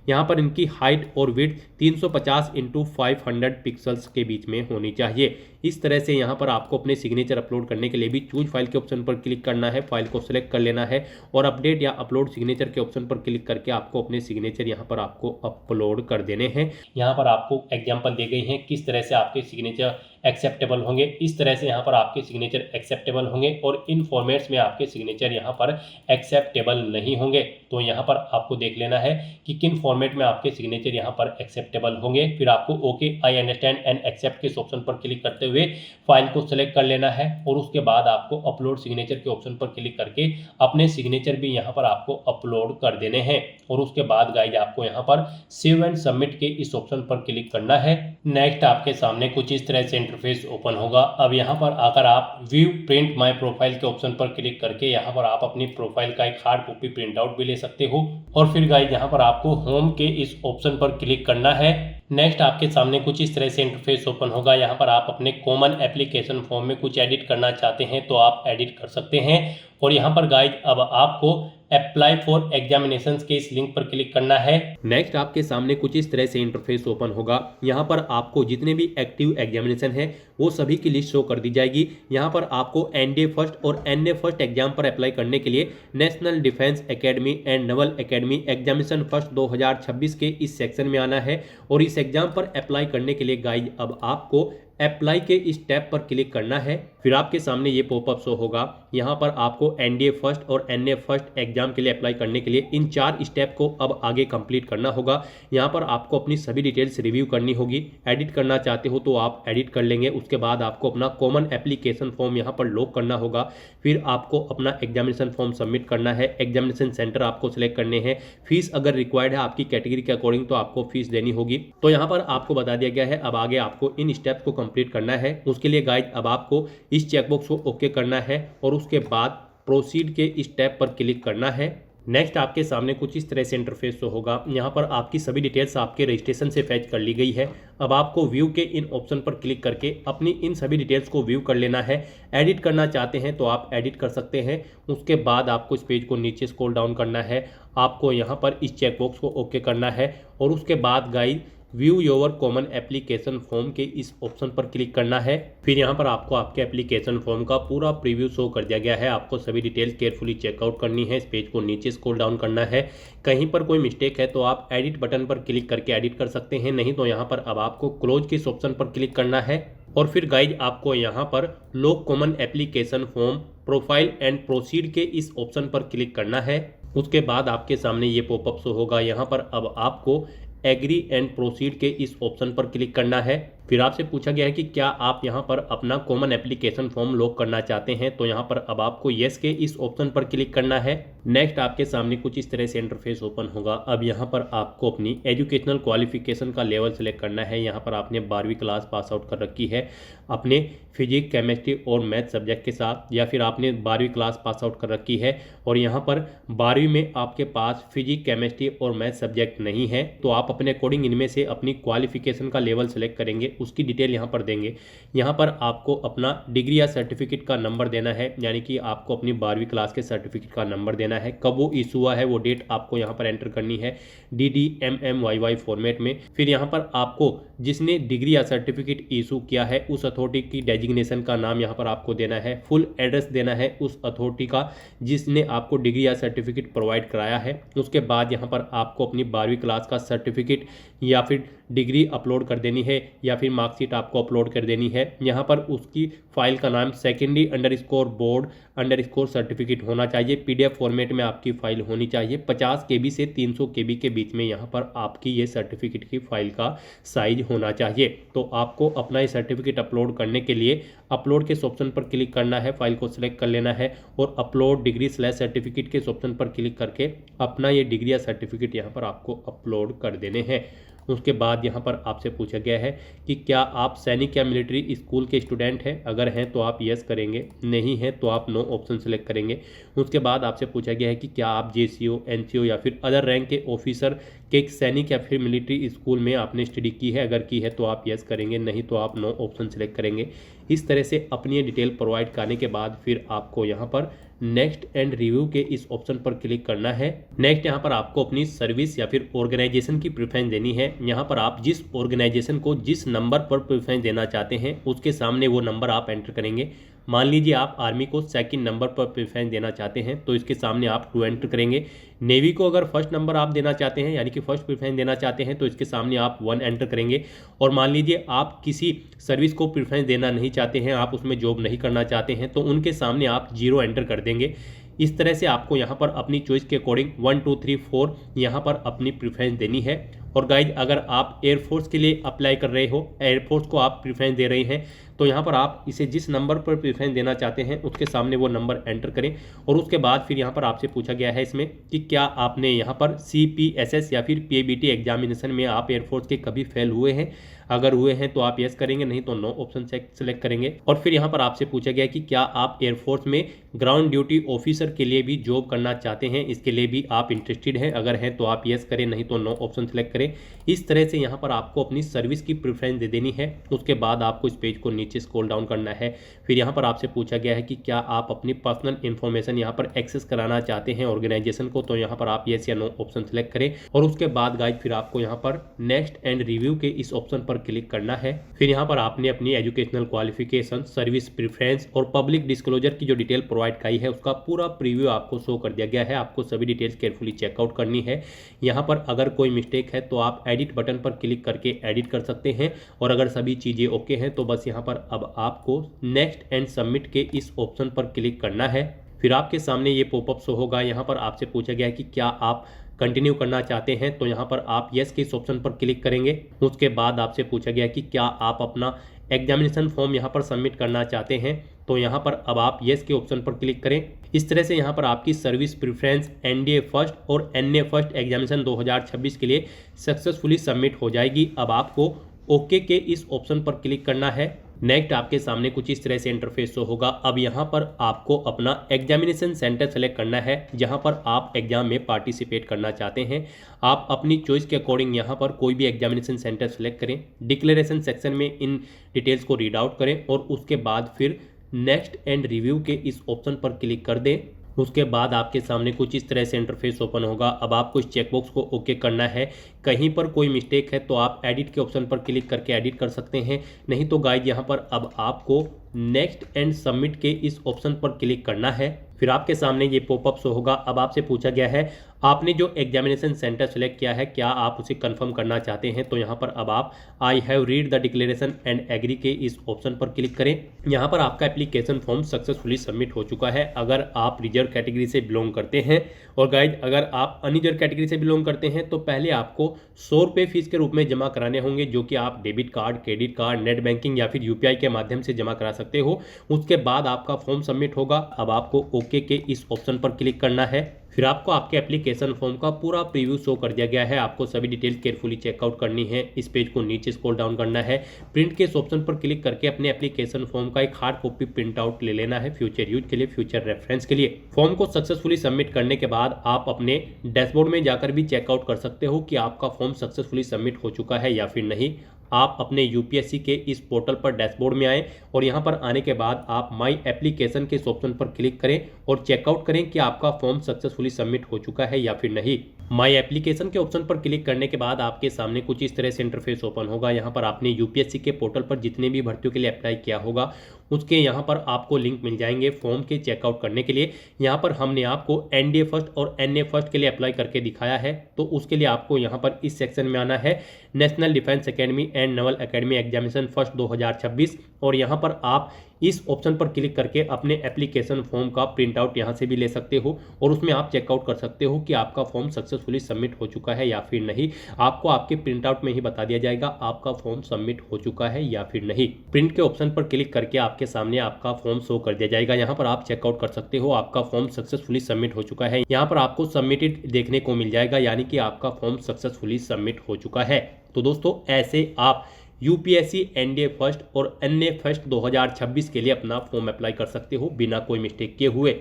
यहाँ पर इनकी हाइट और विड्थ 350x500 पिक्सल्स के बीच में होनी चाहिए। इस तरह से यहाँ पर आपको अपने सिग्नेचर अपलोड करने के लिए भी चूज फाइल के ऑप्शन पर क्लिक करना है, फाइल को सिलेक्ट कर लेना है और अपडेट या अपलोड सिग्नेचर के ऑप्शन पर क्लिक करके आपको अपने सिग्नेचर यहाँ पर आपको अपलोड कर देने हैं। यहाँ पर आपको एग्जांपल दी गई है किस तरह से आपके सिग्नेचर एक्सेप्टेबल होंगे। इस तरह से यहाँ पर आपके सिग्नेचर एक्सेप्टेबल होंगे और इन फॉर्मेट्स में आपके सिग्नेचर यहाँ पर एक्सेप्टेबल नहीं होंगे। तो यहाँ पर आपको देख लेना है कि किन फॉर्मेट में आपके सिग्नेचर यहाँ पर एक्सेप्टेबल होंगे। फिर आपको okay, I understand and accept के ऑप्शन पर क्लिक करते हुए फाइल को सिलेक्ट कर लेना है और उसके बाद आपको अपलोड सिग्नेचर के ऑप्शन पर क्लिक करके अपने सिग्नेचर भी यहाँ पर आपको अपलोड कर देने हैं। और उसके बाद गाइज आपको यहाँ पर सेव एंड सबमिट के इस ऑप्शन पर क्लिक करना है। नेक्स्ट आपके सामने कुछ इस तरह से इंटरफेस ओपन होगा। अब यहाँ पर आकर आप व्यू प्रिंट माय प्रोफाइल के ऑप्शन पर क्लिक करके यहाँ पर आप अपनी प्रोफाइल का एक हार्ड कॉपी प्रिंट आउट भी ले सकते हो। और फिर गाइज यहाँ पर आपको होम के इस ऑप्शन पर क्लिक करना है। नेक्स्ट आपके सामने कुछ इस तरह से इंटरफेस ओपन होगा। यहाँ पर आप अपने कॉमन एप्लीकेशन फॉर्म में कुछ एडिट करना चाहते हैं तो आप एडिट कर सकते हैं। और यहाँ पर गाइज अब आपको अप्लाई फॉर एग्जामिनेशंस के इस लिंक पर क्लिक करना है। नेक्स्ट आपके सामने कुछ इस तरह से इंटरफेस ओपन होगा। यहाँ पर आपको जितने भी एक्टिव एग्जामिनेशन है वो सभी की लिस्ट शो कर दी जाएगी। यहाँ पर आपको NDA फर्स्ट और NA फर्स्ट एग्जाम पर अप्लाई करने के लिए national defence academy and naval academy examination first 2026 के इस सेक्शन में आना है। और इस एग्जाम पर अप्लाई करने के लिए गाइज अब आपको अप्लाई के इस टैब पर क्लिक करना है। फिर आपके सामने ये पॉपअप शो होगा। यहाँ पर आपको NDA फर्स्ट और NA फर्स्ट एग्जाम के लिए अप्लाई करने के लिए इन 4 स्टेप को अब आगे कंप्लीट करना होगा। यहाँ पर आपको अपनी सभी डिटेल्स रिव्यू करनी होगी। एडिट करना चाहते हो तो आप एडिट कर लेंगे। उसके बाद आपको अपना कॉमन एप्लीकेशन फॉर्म यहाँ पर लॉक करना होगा। फिर आपको अपना एग्जामिनेशन फॉर्म सबमिट करना है। एग्जामिनेशन सेंटर आपको सिलेक्ट करने हैं। फीस अगर रिक्वायर्ड है आपकी कैटेगरी के अकॉर्डिंग तो आपको फीस देनी होगी। तो यहाँ पर आपको बता दिया गया है अब आगे आपको इन स्टेप्स को कंप्लीट करना है। उसके लिए गाइज अब आपको इस चेकबॉक्स को ओके करना है और उसके बाद प्रोसीड के इस टैब पर क्लिक करना है। नेक्स्ट आपके सामने कुछ इस तरह से इंटरफेस शो होगा। यहाँ पर आपकी सभी डिटेल्स आपके रजिस्ट्रेशन से फैच कर ली गई है। अब आपको व्यू के इन ऑप्शन पर क्लिक करके अपनी इन सभी डिटेल्स को व्यू कर लेना है। एडिट करना चाहते हैं तो आप एडिट कर सकते हैं। उसके बाद आपको इस पेज को नीचे स्क्रॉल डाउन करना है। आपको यहाँ पर इस चेकबॉक्स को ओके करना है और उसके बाद guide view your common application form के इस ऑप्शन पर क्लिक करना है। फिर यहाँ पर आपको आपके एप्लीकेशन फॉर्म का पूरा प्रीव्यू शो कर दिया गया है। आपको सभी डिटेल्स केयरफुली चेकआउट करनी है। इस पेज को नीचे स्क्रॉल डाउन करना है। कहीं पर कोई मिस्टेक है तो आप एडिट बटन पर क्लिक करके एडिट कर सकते हैं, नहीं तो यहाँ पर अब आपको क्लोज के इस ऑप्शन पर क्लिक करना है। और फिर गाइज आपको यहाँ पर lock common application form profile and proceed के इस ऑप्शन पर क्लिक करना है। उसके बाद आपके सामने ये पॉपअप शो होगा। यहाँ पर अब आपको एग्री एंड प्रोसीड के इस ऑप्शन पर क्लिक करना है। फिर आपसे पूछा गया है कि क्या आप यहाँ पर अपना कॉमन एप्लीकेशन फॉर्म लॉक करना चाहते हैं, तो यहाँ पर अब आपको येस के इस ऑप्शन पर क्लिक करना है। नेक्स्ट आपके सामने कुछ इस तरह से इंटरफेस ओपन होगा। अब यहाँ पर आपको अपनी एजुकेशनल क्वालिफिकेशन का लेवल सेलेक्ट करना है। यहाँ पर आपने 12वीं क्लास पास आउट कर रखी है अपने फिजिक्स, केमिस्ट्री और मैथ सब्जेक्ट के साथ, या फिर आपने 12वीं क्लास पास आउट कर रखी है और यहाँ पर 12वीं में आपके पास फिजिक्स, केमिस्ट्री और मैथ सब्जेक्ट नहीं है, तो आप अपने अकॉर्डिंग इनमें से अपनी क्वालिफिकेशन का लेवल सेलेक्ट करेंगे। उसकी डिटेल यहाँ पर देंगे। यहाँ पर आपको अपना डिग्री या सर्टिफिकेट का नंबर देना है, यानी कि आपको अपनी 12वीं क्लास के सर्टिफिकेट का नंबर देना है। कब वो इशू हुआ है वो डेट आपको यहाँ पर एंटर करनी है DDMMYY फॉर्मेट में। फिर यहाँ पर आपको जिसने डिग्री या सर्टिफिकेट इशू किया है उस अथॉरिटी की डेजिग्नेशन का नाम यहाँ पर आपको देना है। फुल एड्रेस देना है उस अथॉरिटी का जिसने आपको डिग्री या सर्टिफिकेट प्रोवाइड कराया है। उसके बाद यहाँ पर आपको अपनी 12वीं क्लास का सर्टिफिकेट या फिर डिग्री अपलोड कर देनी है, या फिर फिर मार्कशीट आपको अपलोड कर देनी है। यहाँ पर उसकी फाइल का नाम secondary_board_certificate होना चाहिए। PDF फॉर्मेट में आपकी फाइल होनी चाहिए। 50 KB से 300 KB के बीच में यहाँ पर आपकी ये सर्टिफिकेट की फाइल का साइज होना चाहिए। तो आपको अपना ये सर्टिफिकेट अपलोड करने के लिए अपलोड के ऑप्शन पर क्लिक करना है, फाइल को सिलेक्ट कर लेना है और अपलोड डिग्री/सर्टिफिकेट के ऑप्शन पर क्लिक करके अपना ये डिग्री या सर्टिफिकेट यहाँ पर आपको अपलोड कर देने हैं। उसके बाद यहाँ पर आपसे पूछा गया है कि क्या आप सैनिक या मिलिट्री स्कूल के स्टूडेंट हैं। अगर हैं तो आप यस करेंगे, नहीं है तो आप नो ऑप्शन सेलेक्ट करेंगे। उसके बाद आपसे पूछा गया है कि क्या आप JCO, NCO या फिर अदर रैंक के ऑफिसर के सैनिक या फिर मिलिट्री स्कूल में आपने स्टडी की है। अगर की है तो आप यस करेंगे, नहीं तो आप नो ऑप्शन सेलेक्ट करेंगे। इस तरह से अपनी डिटेल प्रोवाइड करने के बाद फिर आपको यहाँ पर नेक्स्ट एंड रिव्यू के इस ऑप्शन पर क्लिक करना है। नेक्स्ट यहाँ पर आपको अपनी सर्विस या फिर ऑर्गेनाइजेशन की प्रेफरेंस देनी है। यहाँ पर आप जिस ऑर्गेनाइजेशन को जिस नंबर पर प्रेफरेंस देना चाहते हैं उसके सामने वो नंबर आप एंटर करेंगे। मान लीजिए आप आर्मी को सेकंड नंबर पर प्रेफरेंस देना चाहते हैं तो इसके सामने आप 2 एंटर करेंगे। नेवी को अगर फर्स्ट नंबर आप देना चाहते हैं यानी कि फर्स्ट प्रेफरेंस देना चाहते हैं तो इसके सामने आप 1 एंटर करेंगे। और मान लीजिए आप किसी सर्विस को प्रेफरेंस देना नहीं चाहते हैं, आप उसमें जॉब नहीं करना चाहते हैं तो उनके सामने आप 0 एंटर कर देंगे। इस तरह से आपको यहाँ पर अपनी चॉइस के अकॉर्डिंग 1 2 3 4 यहाँ पर अपनी प्रेफरेंस देनी है। और गाइज अगर आप एयरफोर्स के लिए अप्लाई कर रहे हो, एयरफोर्स को आप प्रेफरेंस दे रहे हैं तो यहाँ पर आप इसे जिस नंबर पर प्रेफरेंस देना चाहते हैं उसके सामने वो नंबर एंटर करें। और उसके बाद फिर यहाँ पर आपसे पूछा गया है इसमें कि क्या आपने यहाँ पर CPSS या फिर PABT एग्जामिनेशन में आप एयरफोर्स के कभी फेल हुए हैं। अगर हुए हैं तो आप यस करेंगे, नहीं तो नो ऑप्शन सेलेक्ट करेंगे। और फिर यहाँ पर आपसे पूछा गया कि क्या आप एयरफोर्स में ग्राउंड ड्यूटी ऑफिसर के लिए भी जॉब करना चाहते हैं, इसके लिए भी आप इंटरेस्टेड हैं। अगर हैं तो आप यस करें, नहीं तो नो ऑप्शन सेलेक्ट करें। इस तरह से यहाँ पर आपको अपनी सर्विस की प्रेफरेंस दे देनी है। उसके बाद आपको इस पेज को नीचे स्क्रॉल डाउन करना है। फिर यहाँ पर आपसे पूछा गया है कि क्या आप अपनी पर्सनल इन्फॉर्मेशन यहाँ पर एक्सेस कराना चाहते हैं ऑर्गेनाइजेशन को, तो यहाँ पर आप यस या नो ऑप्शन सेलेक्ट करें। और उसके बाद गाइड फिर आपको यहाँ पर नेक्स्ट एंड रिव्यू के इस ऑप्शन पर क्लिक करना है। फिर यहाँ पर आपने अपनी एजुकेशनल क्वालिफिकेशन, सर्विस प्रेफरेंस और पब्लिक डिस्क्लोजर की जो डिटेल प्रोवाइड की है उसका पूरा प्रीव्यू आपको शो कर दिया गया है। आपको सभी डिटेल्स केयरफुली चेकआउट करनी है। यहाँ पर अगर कोई मिस्टेक है तो आप एडिट बटन पर क्लिक करके एडिट कर सकते हैं। और अगर सभी चीज़ें ओके हैं तो बस यहाँ पर अब आपको नेक्स्ट एंड सबमिट के इस ऑप्शन पर क्लिक करना है। फिर आपके सामने ये पॉपअप शो होगा। यहाँ पर आपसे पूछा गया है कि क्या आप कंटिन्यू करना चाहते हैं, तो यहाँ पर आप यस के इस ऑप्शन पर क्लिक करेंगे। उसके बाद आपसे पूछा गया कि क्या आप अपना एग्जामिनेशन फॉर्म यहाँ पर सबमिट करना चाहते हैं, तो यहाँ पर अब आप यस के ऑप्शन पर क्लिक करें। इस तरह से यहाँ पर आपकी सर्विस प्रेफरेंस NDA फर्स्ट और NA फर्स्ट एग्जामिनेशन 2026 के लिए सक्सेसफुली सबमिट हो जाएगी। अब आपको ओके के इस ऑप्शन पर क्लिक करना है। नेक्स्ट आपके सामने कुछ इस तरह से इंटरफेस शो होगा। अब यहाँ पर आपको अपना एग्जामिनेशन सेंटर सेलेक्ट करना है जहाँ पर आप एग्जाम में पार्टिसिपेट करना चाहते हैं। आप अपनी चॉइस के अकॉर्डिंग यहाँ पर कोई भी एग्जामिनेशन सेंटर सेलेक्ट करें। डिक्लेरेशन सेक्शन में इन डिटेल्स को रीड आउट करें और उसके बाद फिर नेक्स्ट एंड रिव्यू के इस ऑप्शन पर क्लिक कर दें। उसके बाद आपके सामने कुछ इस तरह से इंटरफेस ओपन होगा। अब आपको इस चेकबॉक्स को ओके करना है। कहीं पर कोई मिस्टेक है तो आप एडिट के ऑप्शन पर क्लिक करके एडिट कर सकते हैं, नहीं तो गाइड यहाँ पर अब आपको नेक्स्ट एंड सबमिट के इस ऑप्शन पर क्लिक करना है। फिर आपके सामने ये पॉपअप शो होगा। अब आपसे पूछा गया है आपने जो एग्जामिनेशन सेंटर सेलेक्ट किया है क्या आप उसे कंफर्म करना चाहते हैं, तो यहाँ पर अब आप I have read the declaration and agree के इस ऑप्शन पर क्लिक करें। यहाँ पर आपका एप्लीकेशन फॉर्म सक्सेसफुली सबमिट हो चुका है। अगर आप रिजर्व कैटेगरी से बिलोंग करते हैं और गाइड अगर आप अनरिजर्व कैटेगरी से बिलोंग करते हैं तो पहले आपको 100 रुपये फीस के रूप में जमा कराने होंगे, जो कि आप debit card, credit card, net banking या फिर UPI के माध्यम से जमा करा सकते हो। उसके बाद आपका फॉर्म सबमिट होगा। अब आपको ओके के इस ऑप्शन पर क्लिक करना है। फिर आपको आपके एप्लीकेशन फॉर्म का पूरा प्रीव्यू शो कर दिया गया है। आपको सभी डिटेल्स केयरफुली चेकआउट करनी है। इस पेज को नीचे स्क्रॉल डाउन करना है। प्रिंट के इस ऑप्शन पर क्लिक करके अपने एप्लीकेशन फॉर्म का एक हार्ड कॉपी प्रिंट आउट ले लेना है फ्यूचर यूज के लिए, फ्यूचर रेफरेंस के लिए। फॉर्म को सक्सेसफुली सबमिट करने के बाद आप अपने डैशबोर्ड में जाकर भी चेकआउट कर सकते हो कि आपका फॉर्म सक्सेसफुली सबमिट हो चुका है या फिर नहीं। आप अपने UPSC के इस पोर्टल पर डैशबोर्ड में आएँ और यहाँ पर आने के बाद आप माई एप्लीकेशन के इस ऑप्शन पर क्लिक करें और चेकआउट करें कि आपका फॉर्म सक्सेसफुली सबमिट हो चुका है या फिर नहीं। माई एप्लीकेशन के ऑप्शन पर क्लिक करने के बाद आपके सामने कुछ इस तरह से इंटरफेस ओपन होगा। यहाँ पर आपने यूपीएससी के पोर्टल पर जितने भी भर्तियों के लिए अप्लाई किया होगा उसके यहाँ पर आपको लिंक मिल जाएंगे फॉर्म के चेकआउट करने के लिए। यहाँ पर हमने आपको एनडीए फर्स्ट और एनए फर्स्ट के लिए अप्लाई करके दिखाया है, तो उसके लिए आपको यहाँ पर इस सेक्शन में आना है, national defence academy and naval academy examination first 2026, और यहाँ पर आप इस ऑप्शन पर क्लिक करके अपने एप्लीकेशन फॉर्म का प्रिंट आउट यहाँ से भी ले सकते हो और उसमें आप चेकआउट कर सकते हो कि आपका फॉर्म सक्सेसफुली सबमिट हो चुका है या फिर नहीं। आपको आपके प्रिंट आउट में ही बता दिया जाएगा आपका फॉर्म सबमिट हो चुका है या फिर नहीं। प्रिंट के ऑप्शन पर क्लिक करके आपके सामने आपका फॉर्म शो कर दिया जाएगा। यहाँ पर आप चेकआउट कर सकते हो आपका फॉर्म सक्सेसफुली सबमिट हो चुका है। यहाँ पर आपको सबमिटेड देखने को मिल जाएगा, यानी कि आपका फॉर्म सक्सेसफुली सबमिट हो चुका है। तो दोस्तों ऐसे आप यूपीएससी एनडीए फर्स्ट और एनए फर्स्ट 2026 के लिए अपना फॉर्म अप्लाई कर सकते हो बिना कोई मिस्टेक किए हुए।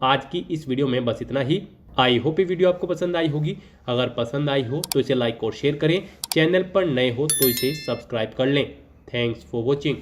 आज की इस वीडियो में बस इतना ही। आई होप ये वीडियो आपको पसंद आई होगी। अगर पसंद आई हो तो इसे लाइक और शेयर करें, चैनल पर नए हो तो इसे सब्सक्राइब कर लें। Thanks for watching.